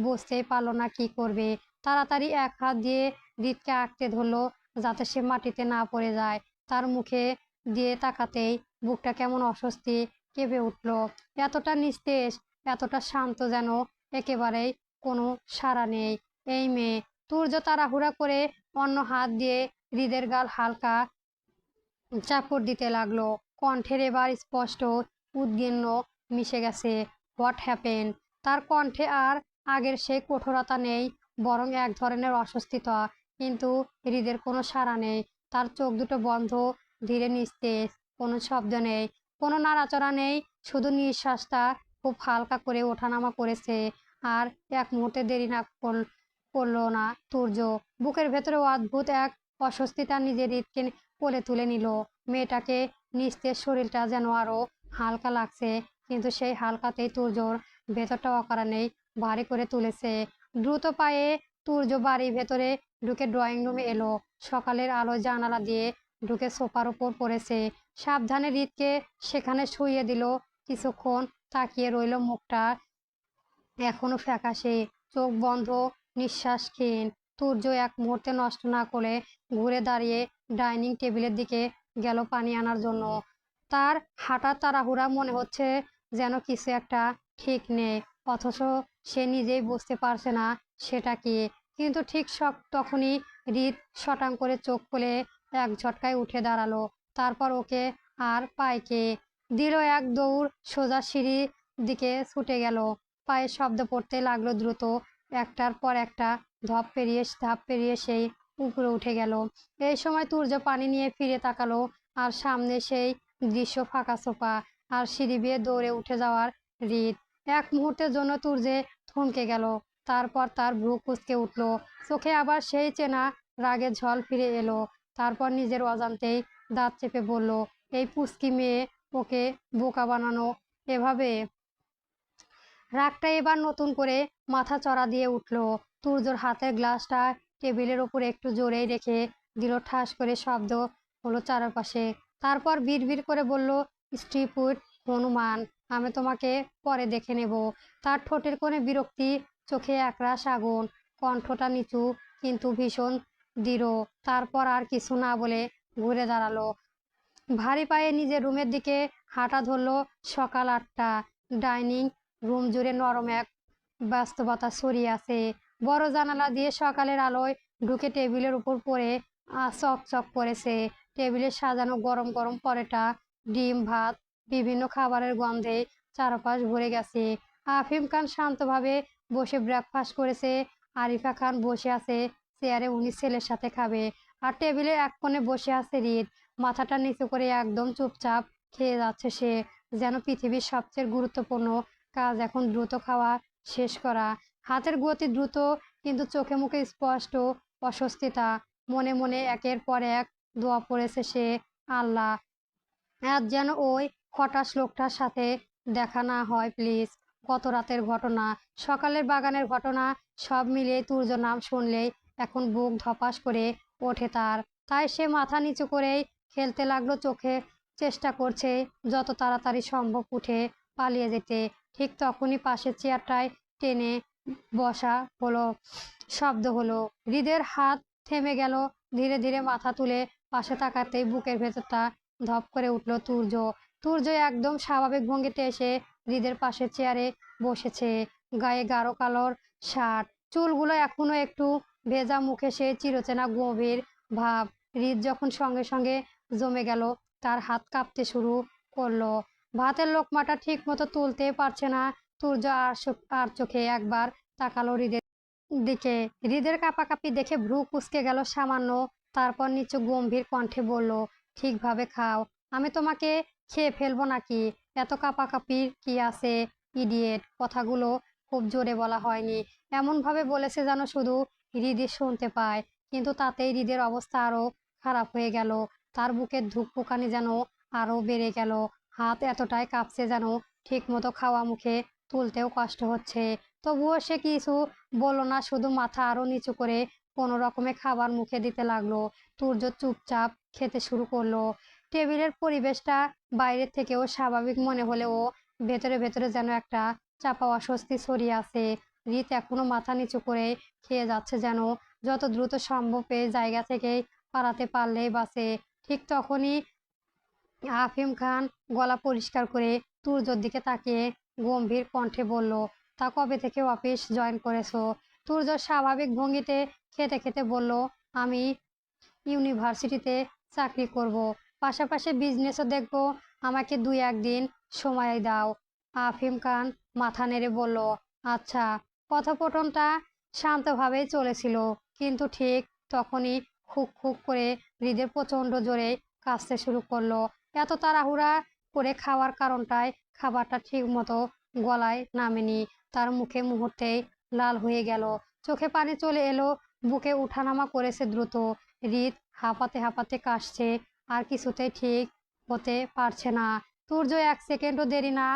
বুঝতেই পারলো না কি করবে। তাড়াতাড়ি এক হাত দিয়ে হৃদকে আঁকড়ে ধরলো যাতে সে মাটিতে না পড়ে যায়। তার মুখে দিয়ে তাকাতেই বুকটা কেমন অস্বস্তি কেঁপে উঠল। এতটা নিস্তেজ, এতটা শান্ত, যেন একেবারেই কোনো সাড়া নেই। এই মেয়ে। তুর্য তাড়াহুড়া করে অন্য হাত দিয়ে হৃদের গাল হালকা চাপড় দিতে লাগলো। কণ্ঠের এবার স্পষ্ট উদ্বিগ্ন মিশে গেছে। What happen? তার কণ্ঠে আর আগের সেই কঠোরতা নেই, বরং এক ধরনের অস্বস্তিতা। কিন্তু হৃদের কোনো সাড়া নেই। তার চোখ দুটো বন্ধ, ধীরে নিস্তেজ। কোনো শব্দ নেই, কোনো নাড়াচড়া নেই। শুধু নিঃশ্বাসটা খুব হালকা করে ওঠানামা করেছে। আর এক মুহূর্তে দেরি না করলো না তুর্য। বুকের ভেতরে অদ্ভুত এক অস্বস্তি তার নিজের হৃদকে কোলে তুলে নিল। মেয়েটাকে নিস্তেজ শরীরটা যেন আরো হালকা লাগছে। কিন্তু সেই হালকাতেই তুর্যর ভেতরটা অকারণেই ভারী করে তুলেছে। দ্রুত পায়ে তুর্য বাড়ির ভেতরে ঢুকে ড্রয়িং রুমে এলো। সকালের আলো জানালা দিয়ে ঢুকে সোফার উপর পড়েছে। সাবধানে হৃদকে সেখানে শুইয়ে দিল। কিছুক্ষণ তাকিয়ে রইল। মুখটা এখনো ফ্যাকাশে, চোখ বন্ধ, নিঃশ্বাস ক্ষীণ। সূর্য এক মুহূর্তে নষ্ট না করে ঘুরে দাঁড়িয়ে ডাইনিং টেবিলের দিকে গেল পানি আনার জন্য। তার হাঁটার তাড়াহুড়া, মনে হচ্ছে যেন কিছু একটা ঠিক নেই, অথচ সে নিজেই বুঝতে পারছে না সেটা কি। কিন্তু ঠিক তখনই হৃদ শটাং করে চোখ খুলে এক ঝটকায় উঠে দাঁড়ালো। তারপর ওকে আর পায়কে দিল এক দৌড়। সোজা সিঁড়ির দিকে ছুটে গেল। পায়ের শব্দ পড়তে লাগলো দ্রুত। একটার পর একটা ধাপ পেরিয়ে সেই উপরে উঠে গেল। এই সময় তুর্য পানি নিয়ে ফিরে তাকালো। আর সামনে সেই দৃশ্য, ফাঁকা সোফা আর সিঁড়ি বেয়ে দৌড়ে উঠে যাওয়ার হৃদ। এক মুহূর্তের জন্য তুর্যে থমকে গেল। তারপর তার ভ্রু কুঁচকে উঠল। চোখে আবার সেই চেনা রাগের ঝল ফিরে এলো। তারপর নিজের অজান্তেই দাঁত চেপে বলল, এই পুচকি মেয়ে, ওকে বোকা বানানো এভাবে? রাগটা এবার নতুন করে মাথা চড়া দিয়ে উঠল। তুর্যর হাতের গ্লাসটা টেবিলের ওপর একটু জোরেই রেখে দিল। ঠাস করে শব্দ হলো চারপাশে। তারপর বিড়বিড় করে বলল, স্টুপিড হনুমান, আমি তোমাকে পরে দেখে নেব। তার ঠোঁটের কোণে বিরক্তি, চোখে একরাশ আগুন। কণ্ঠটা নিচু কিন্তু ভীষণ দৃঢ়। তারপর আর কিছু না বলে ঘুরে দাঁড়ালো। ভারী পায়ে নিজের রুমের দিকে হাঁটা ধরল। সকাল 8টা। ডাইনিং রুম জুড়ে নরম এক বাস্তবতা ছড়িয়ে আছে। বড় জানালা দিয়ে সকালের আলোয় ঢুকে টেবিলের উপর পড়ে চকচক করেছে। টেবিলে সাজানো গরম গরম পরোটা, ডিম, ভাত, বিভিন্ন খাবারের গন্ধে চারপাশ ভরে গেছে। আফিম খান শান্তভাবে বসে ব্রেকফাস্ট করেছে। আরিফা খান বসে আছে চেয়ারে, উনি ছেলের সাথে খাবে। আর টেবিলে এক কোণে বসে আছে হৃদ, মাথাটা নিচু করে একদম চুপচাপ খেয়ে যাচ্ছে সে। যেন পৃথিবীর সবচেয়ে গুরুত্বপূর্ণ কাজ এখন দ্রুত খাওয়া শেষ করা। হাতের গতি দ্রুত, কিন্তু চোখে মুখে স্পষ্ট অস্বস্তিতা। মনে মনে একের পর এক দোয়া পড়েছে সে, আল্লাহ, আজ যেন ওই হঠাৎ লোকটার সাথে দেখা না হয় প্লিজ। গত রাতের ঘটনা, সকালের বাগানের ঘটনা, সব মিলিয়ে তুর্য নাম শুনলেই এখন বুক ধপাস করে ওঠে তার। তাই সে মাথা নিচু করেই খেলতে লাগলো, চোখে চেষ্টা করছে যত তাড়াতাড়ি সম্ভব উঠে পালিয়ে যেতে। ঠিক তখনই পাশের চেয়ারটায় টেনে বসা হলো, শব্দ হলো। হৃদের হাত থেমে গেল। ধীরে ধীরে মাথা তুলে পাশে তাকাতেই বুকের ভেতরটা ধপ করে উঠল তুর্য। তুর্য একদম স্বাভাবিক ভঙ্গিতে এসে হৃদের পাশের চেয়ারে বসেছে। গায়ে গাঢ় কালোর শার্ট, চুলগুলো এখনো একটু ভেজা, মুখে সেই চিরচেনা গভীর ভাব। হৃদ যখন সঙ্গে সঙ্গে জমে গেল, তার হাত কাঁপতে শুরু করলো। ভাতের লোকমাটা ঠিক মতো তুলতে পারছে না। তুর্য আর চোখে একবার তাকালো হৃদের দিকে। হৃদের কাঁপাকাঁপি দেখে ভ্রু কুঁচকে গেল সামান্য। তারপর নিচু গম্ভীর কণ্ঠে বলল, ঠিকভাবে খাও, আমি তোমাকে খেয়ে ফেলবো নাকি? এত কাঁপাকাঁপির কি আছে? ইডিয়েট। কথাগুলো খুব জোরে বলা হয়নি, এমনভাবে বলেছে যেন শুধু হৃদয় শুনতে পায়। কিন্তু তাতেই হৃদের অবস্থা আরো খারাপ হয়ে গেল। তার বুকের ধুকপুকানি যেন আরো বেড়ে গেল। হাত এতটাই কাঁপছে যেন ঠিক মতো খাওয়া মুখে তুলতেও কষ্ট হচ্ছে। তবুও সে কিছু বলল না, শুধু মাথা আরো নিচু করে কোনো রকমে খাবার মুখে দিতে লাগলো। তুর্য চুপচাপ খেতে শুরু করলো। টেবিলের পরিবেশটা বাইরের থেকেও স্বাভাবিক মনে হলেও ভেতরে ভেতরে যেন একটা চাপা অস্বস্তি ছড়িয়ে আছে। রিত এখনো মাথা নিচু করে খেয়ে যাচ্ছে, যেন যত দ্রুত সম্ভব এই জায়গা থেকেই পালাতে পারলেই বাঁচে। ঠিক তখনই আফিম খান গলা পরিষ্কার করে তুর্যর দিকে তাকিয়ে গম্ভীর কণ্ঠে বলল, তা কবে থেকে অফিস জয়েন করেছো? তুর্য স্বাভাবিক ভঙ্গিতে খেতে খেতে বলল, আমি ইউনিভার্সিটিতে চাকরি করব, পাশাপাশি বিজনেসও দেখব, আমাকে 2-1 দিন সময় দাও। আফিম খান মাথা নেড়ে বলল, আচ্ছা। কথোপকথনটা শান্তভাবেই চলেছিল, কিন্তু ঠিক তখনই খুক খুক করে হৃদের প্রচণ্ড জোরে কাঁপতে শুরু করলো। এত তাড়াহুড়া করে খাওয়ার কারণটায় খাবারটা ঠিক মতো গলায় নামেনি। তার মুখে মুহূর্তেই লাল হয়ে গেল, চোখে পানি চলে এলো, বুকে উঠানামা করেছে দ্রুত। হৃদ হাঁপাতে হাঁপাতে কাশছে, আর কিছুতেই ঠিক হতে পারছে না। তুর্য 1 সেকেন্ডও দেরি না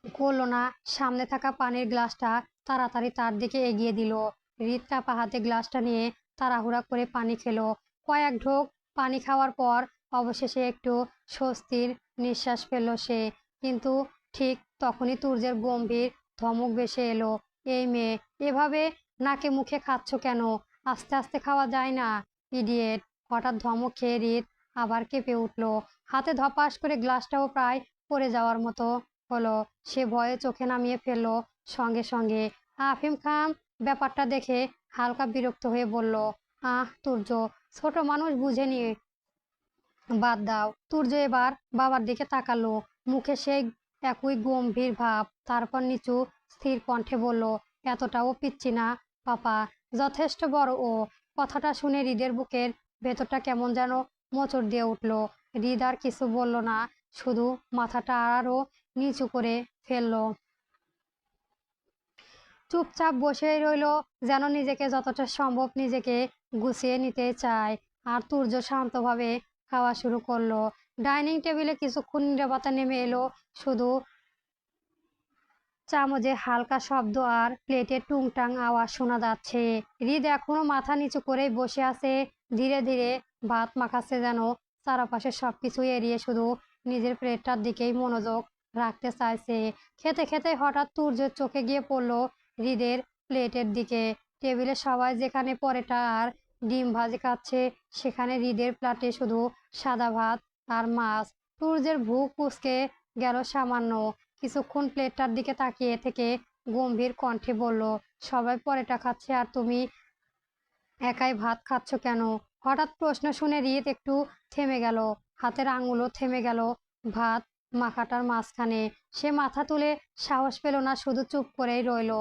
করলো না, সামনে থাকা পানির গ্লাসটা তাড়াতাড়ি তার দিকে এগিয়ে দিল। হৃদ কাঁপা হাতে গ্লাসটা নিয়ে তাড়াহুড়া করে পানি খেলো। কয়েক ঢোক পানি খাওয়ার পর অবশেষে একটু স্বস্তির নিঃশ্বাস ফেলল সে। কিন্তু ঠিক তখনই তুর্যের গম্ভীর ধমক ভেসে এলো, এই মেয়ে, এভাবে নাকে মুখে খাচ্ছ কেন? আস্তে আস্তে খাওয়া যায় না, ইডিয়েট। হঠাৎ ধমক খেয়ে হৃদ আবার কেঁপে উঠল। হাতে ধপাস করে গ্লাসটাও প্রায় পড়ে যাওয়ার মতো হলো। সে ভয়ে চোখে নামিয়ে ফেললো সঙ্গে সঙ্গে। আফিম খান ব্যাপারটা দেখে হালকা বিরক্ত হয়ে বলল, তুর্য, ছোট মানুষ বুঝেনি, বাদ দাও। তুর্য এবার বাবার দিকে তাকালো, মুখে সেই একই গম্ভীর ভাব। তারপর নিচু স্থির কণ্ঠে বলল, এতটাও পিচ্ছি না পাপা, যথেষ্ট বড় ও। কথাটা শুনে হৃদের বুকের ভেতরটা কেমন যেন মোচড় দিয়ে উঠল। হৃদ আর কিছু বলল না, শুধু মাথাটা আরো নিচু করে ফেললো। চুপচাপ বসেই রইল, যেন নিজেকে যতটা সম্ভব নিজেকে গুছিয়ে নিতে চায়। আর তুর্য শান্তভাবে খাওয়া শুরু করলো। ডাইনিং টেবিলে কিছুক্ষণ নীরবতা নেমে এলো, শুধু চামচে হালকা শব্দ আর প্লেটে টুংটাং আওয়াজ শোনা যাচ্ছে। হৃদ এখনো মাথা নিচু করেই বসে আছে, ধীরে ধীরে ভাত মাখাচ্ছে, যেন চারপাশে সবকিছু এড়িয়ে শুধু নিজের প্লেটটার দিকেই মনোযোগ রাখতে চাইছে। খেতে খেতে হঠাৎ তুর্যের চোখে গিয়ে পড়লো হৃদের প্লেটের দিকে। টেবিলে সবাই যেখানে পরোটা আর ডিম ভাজি খাচ্ছে, সেখানে হৃদের প্লেটে শুধু সাদা ভাত আর মাছ। তুর্যের ভ্রু কুঁচকে গেল সামান্য। কিছুক্ষণ প্লেটটার দিকে তাকিয়ে থেকে গম্ভীর কণ্ঠে বলল, সবাই পরোটা খাচ্ছে আর তুমি একাই ভাত খাচ্ছ কেন? হঠাৎ প্রশ্ন শুনে হৃদ একটু থেমে গেল, হাতের আঙুলও থেমে গেল ভাত মাখাটার মাঝখানে। সে মাথা তুলে সাহস পেল না, শুধু চুপ করেই রইল।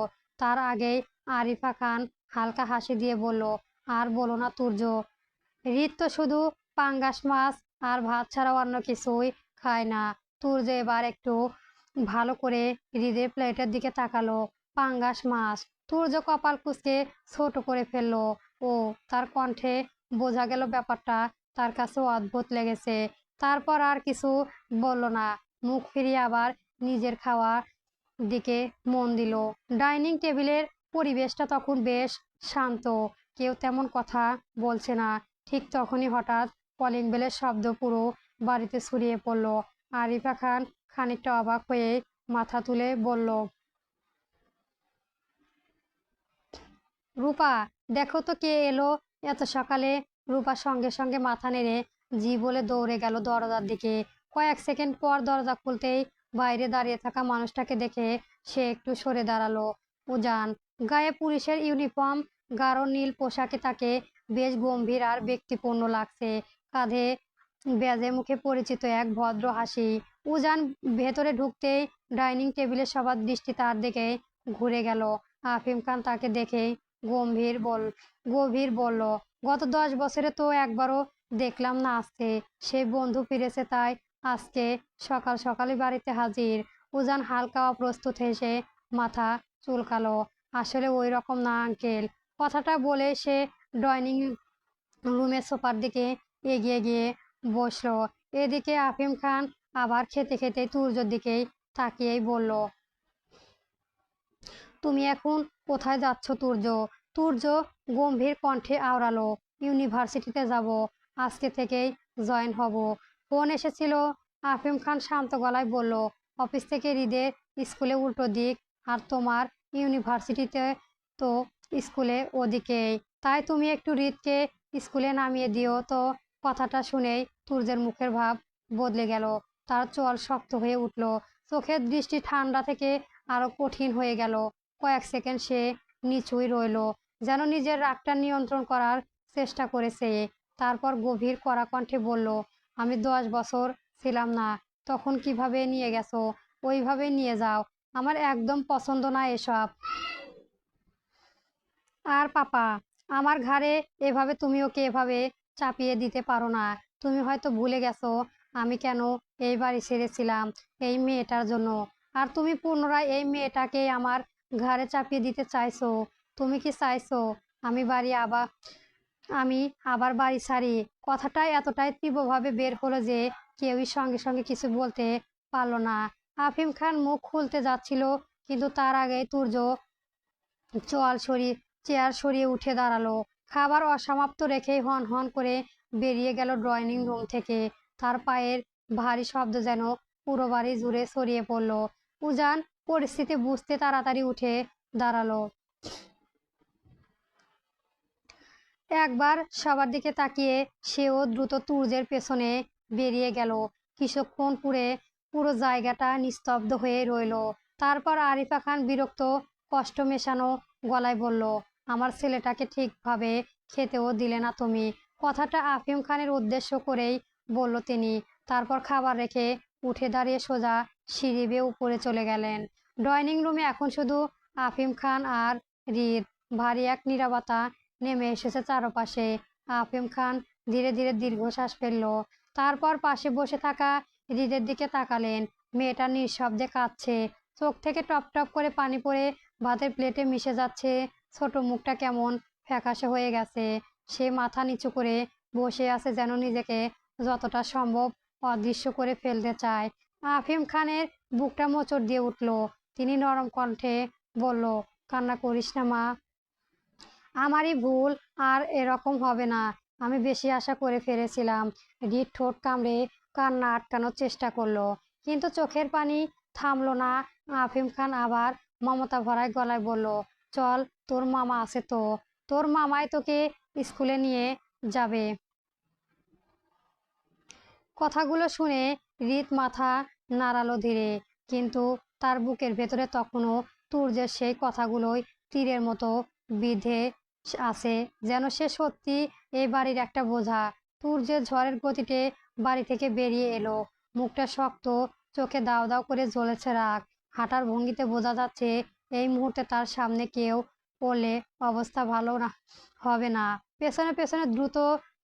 তার আগেই আরিফা খান হালকা হাসি দিয়ে বলল, আর বলো না তুর্য, হৃদ তো শুধু পাঙ্গাস মাছ আর ভাত ছাড়া অন্য কিছুই খায় না। তুর্য এবার একটু ভালো করে হৃদের প্লেটের দিকে তাকালো। পাঙ্গাস মাছ। তুর্য কপাল কুঁচকে ছোট করে ফেললো। ও তার কণ্ঠে বোঝা গেল ব্যাপারটা তার কাছে অদ্ভুত লেগেছে। তারপর আর কিছু বলল না, মুখ ফিরিয়ে আবার নিজের খাওয়া দিকে মন দিল। ডাইনিং টেবিলের পরিবেশটা তখন বেশ শান্ত, কেউ তেমন কথা বলছে না। ঠিক তখনই হঠাৎ কলিং বেলের শব্দ পুরো বাড়িতে ছড়িয়ে পড়ল। আরিফা খান খানিকটা অবাক হয়ে মাথা তুলে বলল, রূপা, দেখো তো কে এলো এত সকালে। রূপা সঙ্গে সঙ্গে মাথা নেড়ে জি বলে দৌড়ে গেল দরজার দিকে। কয়েক সেকেন্ড পর দরজা খুলতেই বাইরে দাঁড়িয়ে থাকা মানুষটাকে দেখে সে একটু সরে দাঁড়ালো। উজান। গায়ে পুলিশের ইউনিফর্ম, গাঢ় নীল পোশাকে তাকে বেশ গম্ভীর আর ব্যক্তিপূর্ণ লাগছে। কাঁধে ব্যাজে, মুখে পরিচিত এক ভদ্র হাসি। উজান ভেতরে ঢুকতেই ডাইনিং টেবিলের সবার দৃষ্টি তার দিকে ঘুরে গেল। আফিম খান তাকে দেখে গভীর বলল, গত 10 বছরে তো একবারও দেখলাম না আসতে। সেই বন্ধু ফিরেছে তাই আজকে সকাল সকালই বাড়িতে হাজির। উজান হালকা অপ্রস্তুত হেসে মাথা চুলকালো। আসলে ওই রকম না আঙ্কেল। কথাটা বলে সে ডাইনিং রুমের সোফার দিকে এগিয়ে গিয়ে বসলো। এদিকে আফিম খান আবার খেতে খেতে তুর্যর দিকেই তাকিয়েই বলল, তুমি এখন কোথায় যাচ্ছ তুর্য? তুর্য গম্ভীর কণ্ঠে আওড়ালো, ইউনিভার্সিটিতে যাব, আজকে থেকেই জয়েন হব। ফোন এসেছিল। আফিম খান শান্ত গলায় বলল, অফিস থেকে হৃদের স্কুলে উল্টো দিক, আর তোমার ইউনিভার্সিটিতে তো স্কুলে ওদিকেই। তাই তুমি একটু হৃদকে স্কুলে নামিয়ে দিও তো। কথাটা শুনেই তুর্যের মুখের ভাব বদলে গেল। তার চোয়াল শক্ত হয়ে উঠল, চোখের দৃষ্টি ঠান্ডা থেকে আরো কঠিন হয়ে গেল। কয়েক সেকেন্ড সে নিচুই রইল, যেন নিজের রাগটা নিয়ন্ত্রণ করার চেষ্টা করেছে। তারপর গভীর কড়া কণ্ঠে বলল, আমি 10 বছর ছিলাম না, তখন কিভাবে নিয়ে গেছো ওইভাবে নিয়ে যাও। আমার একদম পছন্দ না এসব। আর পাপা, আমার ঘাড়ে এভাবে তুমি ওকে এভাবে চাপিয়ে দিতে পারো না। তুমি হয়তো ভুলে গেছো আমি কেন এই বাড়ি ছেড়েছিলাম, এই মেয়েটার জন্য। আর তুমি পুনরায় এই মেয়েটাকে আমার ঘাড়ে চাপিয়ে দিতে চাইছো। তুমি কি চাইছো আমি বাড়ি আবার আমি আবার বাড়ি ছাড়ি? কথাটা এতটাই তীব্রভাবে বের হলো যে কেউই সঙ্গে সঙ্গে কিছু বলতে পারলো না। আফিম খান মুখ খুলতে যাচ্ছিল, কিন্তু তার আগেই তুর্য চোয়াল সরিয়ে চেয়ার সরিয়ে উঠে দাঁড়ালো। খাবার অসমাপ্ত রেখেই হন হন করে বেরিয়ে গেল ড্রয়িং রুম থেকে। তার পায়ের ভারী শব্দ যেন পুরো বাড়ি জুড়ে ছড়িয়ে পড়ল। উজান পরিস্থিতি বুঝতে তাড়াতাড়ি উঠে দাঁড়ালো। একবার সবার দিকে তাকিয়ে সেও দ্রুত তুর্যের পেছনে বেরিয়ে গেল। কিছুক্ষণ পুরো জায়গাটা নিস্তব্ধ হয়ে রইল। তারপর আরিফা খান বিরক্ত কষ্ট মেশানো গলায় বলল, আমার ছেলেটাকে ঠিকভাবে খেতেও দিলে না তুমি। কথাটা আফিম খানের উদ্দেশ্য করেই বলল তিনি। তারপর খাবার রেখে উঠে দাঁড়িয়ে সোজা সিঁড়ি বেয়ে উপরে চলে গেলেন। ডাইনিং রুমে এখন শুধু আফিম খান আর হৃদ। ভারী এক নীরবতা নেমে এসেছে চারপাশে। আফিম খান ধীরে ধীরে দীর্ঘশ্বাস ফেলল। তারপর পাশে বসে থাকা হৃদের দিকে তাকালেন। মেয়েটা নিঃশব্দে কাঁদছে, চোখ থেকে টপ টপ করে পানি পড়ে ভাতের প্লেটে মিশে যাচ্ছে। ছোট মুখটা কেমন ফ্যাকাশে হয়ে গেছে। সে মাথা নিচু করে বসে আছে, যেন নিজেকে যতটা সম্ভব অদৃশ্য করে ফেলতে চায়। আফিম খানের বুকটা মোচড় দিয়ে উঠল। তিনি নরম কণ্ঠে বলল, কান্না করিস না মা, আমারই ভুল, আর এরকম হবে না। আমি বেশি আশা করে ফেলেছিলাম। হৃদ ঠোঁট কামড়ে কান্না আটকানোর চেষ্টা করলো, কিন্তু চোখের পানি থামলো না। আফিম খান আবার মমতা ভরায় গলায় বলল, চল, তোর মামা আছে তো, তোর মামাই তোকে স্কুলে নিয়ে যাবে। কথাগুলো শুনে হৃদ মাথা নাড়ালো ধীরে, কিন্তু তার বুকের ভেতরে তখনও তুর্যের সেই কথাগুলোই তীরের মতো বিঁধে আছে, যেন সে সত্যি এই বাড়ির একটা বোঝা। তুর্যের ঝড়ের গতিতে বাড়ি থেকে বেরিয়ে এলো। মুখটা শক্ত, চোখে দাও দাও করে জ্বলেছে রাগ। হাঁটার ভঙ্গিতে বোঝা যাচ্ছে এই মুহূর্তে তার সামনে কেউ পড়লে অবস্থা ভালো না হবে না। পেছনে পেছনে দ্রুত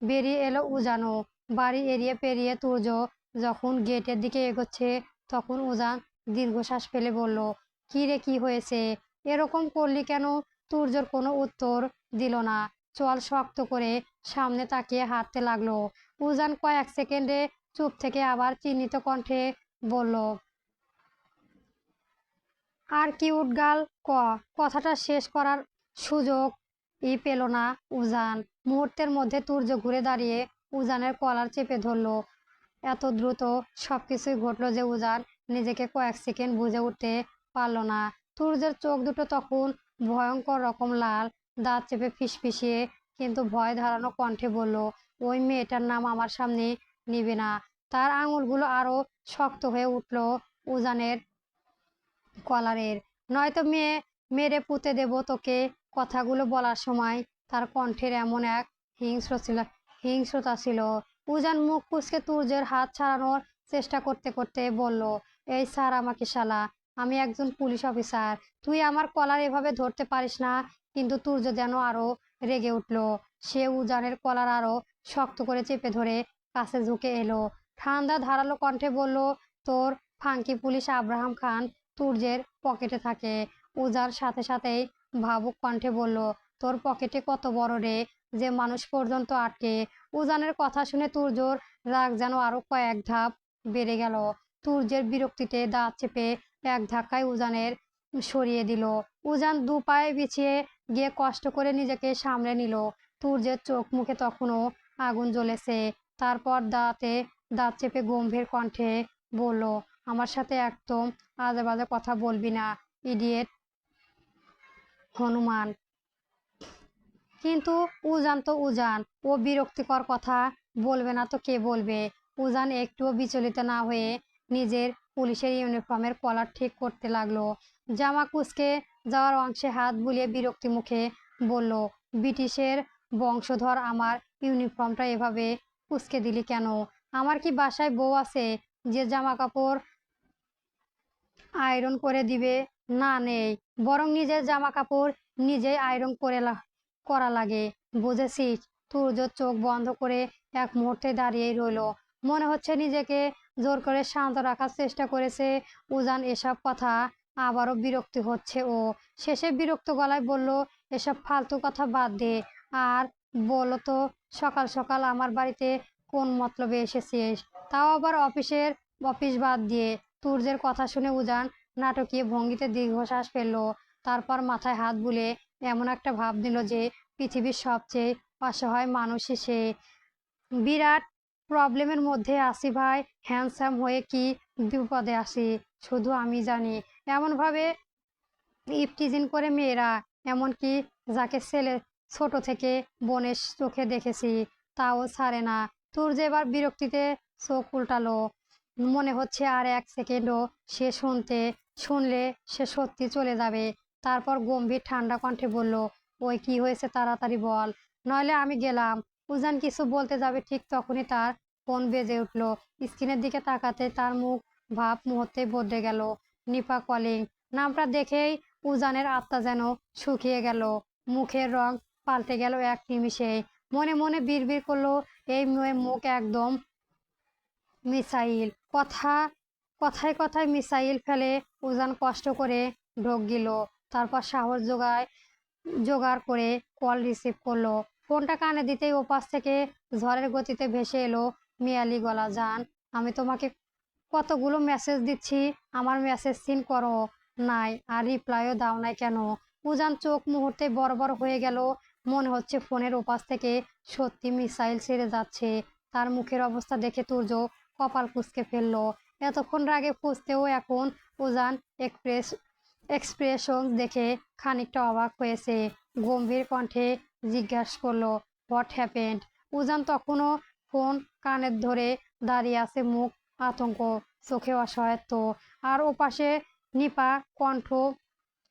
বেরিয়ে এলো উজানো। বাড়ি এড়িয়ে পেরিয়ে তুর্য যখন গেটের দিকে এগোচ্ছে তখন উজান দীর্ঘশ্বাস ফেলে বলল, কি রে, কি হয়েছে? এরকম করলি কেন? তুর্যর কোনো উত্তর দিল না। চোয়াল শক্ত করে সামনে তাকিয়ে হাঁটতে লাগলো। উজান কয়েক সেকেন্ডে চুপ থেকে আবার চিহ্নিত কণ্ঠে বলল, আর কিউট গার্ল। কথাটা শেষ করার সুযোগ পেল না উজান। মুহূর্তের মধ্যে তুর্য ঘুরে দাঁড়িয়ে উজানের কলার চেপে ধরলো। এত দ্রুত সবকিছুই ঘটলো যে উজান নিজেকে কয়েক সেকেন্ড বুঝে উঠতে পারল না। তুর্যের চোখ দুটো তখন ভয়ঙ্কর রকম লাল, দাঁত চেপে ফিসফিসিয়ে কিন্তু ভয় ধারানো কণ্ঠে বলল, ওই মেয়েটার নাম আমার সামনে নিবে না। তার আঙুলগুলো আরো শক্ত হয়ে উঠল উজানের কলারের। নয়তো মেরে পুঁতে দেব তোকে। কথাগুলো বলার সময় তার কণ্ঠের এমন এক হিংস্রতা ছিল। উজান মুখ কুঁচকে তুর্যের হাত ছাড়ানোর চেষ্টা করতে করতে বলল, এই স্যার আমাকে শালা, আমি একজন পুলিশ অফিসার, তুই আমার কলার এভাবে ধরতে পারিস না। কিন্তু তুর্য যেন আরো রেগে উঠল। সে উজানের কলার আরো শক্ত করে চেপে ধরে কাছে ঝুঁকে এলো। ঠান্ডা ধারালো কণ্ঠে বলল, তোর ফাঙ্কি পুলিশ আব্রাহাম খান তুর্যের পকেটে থাকে। উজার সাথে সাথেই ভাবুক কণ্ঠে বলল, তোর পকেটে কত বড় রে, যে মানুষ পর্যন্ত আটকে। উজানের কথা শুনে তুর্যর রাগ যেন আরো কয়েক ধাপ বেড়ে গেল। তুর্যের বিরক্তিতে দাঁত চেপে এক ধাক্কায় উজানের সরিয়ে দিল। উজান দু পায়ে বিছিয়ে গিয়ে কষ্ট করে নিজেকে সামলে নিল। তুর্যের চোখ মুখে তখনও আগুন জ্বলেছে। তারপর দাঁত চেপে গম্ভীর কণ্ঠে বলল, আমার সাথে একদম আজে বাজে কথা বলবি না, ইডিয়েট হনুমান। কিন্তু উজান তো উজান, ও বিরক্তিকর কথা বলবে না তো কে বলবে? উজান একটুও বিচলিত না হয়ে নিজের পুলিশের ইউনিফর্মের কলার ঠিক করতে লাগলো। জামা কুঁচকে যাওয়ার অংশে হাত বুলিয়ে বিরক্তি মুখে বলল, ব্রিটিশের বংশধর, আমার ইউনিফর্মটা এভাবে কুঁচকে দিলি কেন? আমার কি বাসায় বউ আছে যে জামা কাপড় আয়রন করে দিবে? না, নেই। বরং নিজের জামা কাপড় নিজেই আয়রন করা লাগে, বুঝেছিস? তুর্য চোখ বন্ধ করে এক মুহূর্তে দাঁড়িয়েই রইল। মনে হচ্ছে নিজেকে জোর করে শান্ত রাখার চেষ্টা করেছে। উজান এসব কথা আবারও বিরক্তি হচ্ছে ও। শেষে বিরক্ত গলায় বলল, এসব ফালতু কথা বাদ দে, আর বলো তো, সকাল সকাল আমার বাড়িতে কোন মতলবে এসেছিস? তাও আবার অফিস বাদ দিয়ে। তুর্যের কথা শুনে উজান নাটকীয় ভঙ্গিতে দীর্ঘশ্বাস ফেলল। তারপর মাথায় হাত বুলে এমন একটা ভাব দিল যে পৃথিবীর সবচেয়ে অসহায় মানুষই সে। বিরাট প্রবলেমের মধ্যে আসি ভাই, হ্যান্ডসাম হয়ে কি বিপদে আসি শুধু আমি জানি। এমনভাবে ইপটিজিং করে মেয়েরা, এমনকি যাকে ছোট থেকে বোনের চোখে দেখেছি, তাও ছাড়ে না। তুর্য এবার বিরক্তিতে চোখ উল্টালো। মনে হচ্ছে আর এক সেকেন্ডও সে শুনলে সে সত্যি চলে যাবে। তারপর গম্ভীর ঠান্ডা কণ্ঠে বলল, ওই কি হয়েছে তাড়াতাড়ি বল, নইলে আমি গেলাম। উজান কিছু বলতে যাবে ঠিক তখনই তার ফোন বেজে উঠল। স্ক্রিনের দিকে তাকাতে তার মুখ ভাব মুহূর্তে বদলে গেল। নিপা কলিং। নামটা দেখেই উজানের আত্মা যেন শুকিয়ে গেল। মুখের রং পাল্টে গেল এক নিমিষে। মনে মনে বিড়বিড় করলো, এই মেয়ে মুখ একদম মিসাইল। কথায় কথায় মিসাইল ফেলে। উজান কষ্ট করে ঢোক গেল। তারপর সাহস জোগাড় করে কল রিসিভ করলো। ফোনটা কানে দিতেই ওপাশ থেকে ঝড়ের গতিতে ভেসে এলো মেয়ালি গলা, জান, আমি তোমাকে কতগুলো মেসেজ দিচ্ছি, আমার মেসেজ সিন করো নাই, আর রিপ্লাইও দাও নাই কেন? উজান চোখ মুহূর্তে বড় বড় হয়ে গেল। মনে হচ্ছে ফোনের ওপাশ থেকে সত্যি মিসাইল ছেড়ে যাচ্ছে। তার মুখের অবস্থা দেখে তুর্য কপাল কুঁচকে ফেললো। এতক্ষণ রাগে ফুঁসতেও এখন উজান এক্সপ্রেশন দেখে খানিকটা অবাক হয়েছে। গম্ভীর কণ্ঠে জিজ্ঞাসা করলো, হোয়াট হ্যাপেন্ড? উজান তখনও ফোন কানে ধরে দাঁড়িয়ে আছে, মুখ আতঙ্ক, চোখে অসহায়ত্ব। আর ওপাশে নিপা কণ্ঠ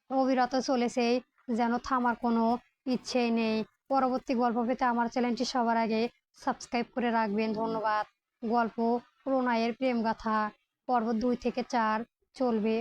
অবিরত চলেছে, যেন থামার কোনো ইচ্ছেই নেই। পরবর্তী গল্প পেতে আমার চ্যানেলটি সবার আগে সাবস্ক্রাইব করে রাখবেন। ধন্যবাদ। গল্প প্রণয়ের প্রেমগাথা পর্ব 2 থেকে 4 চলবে।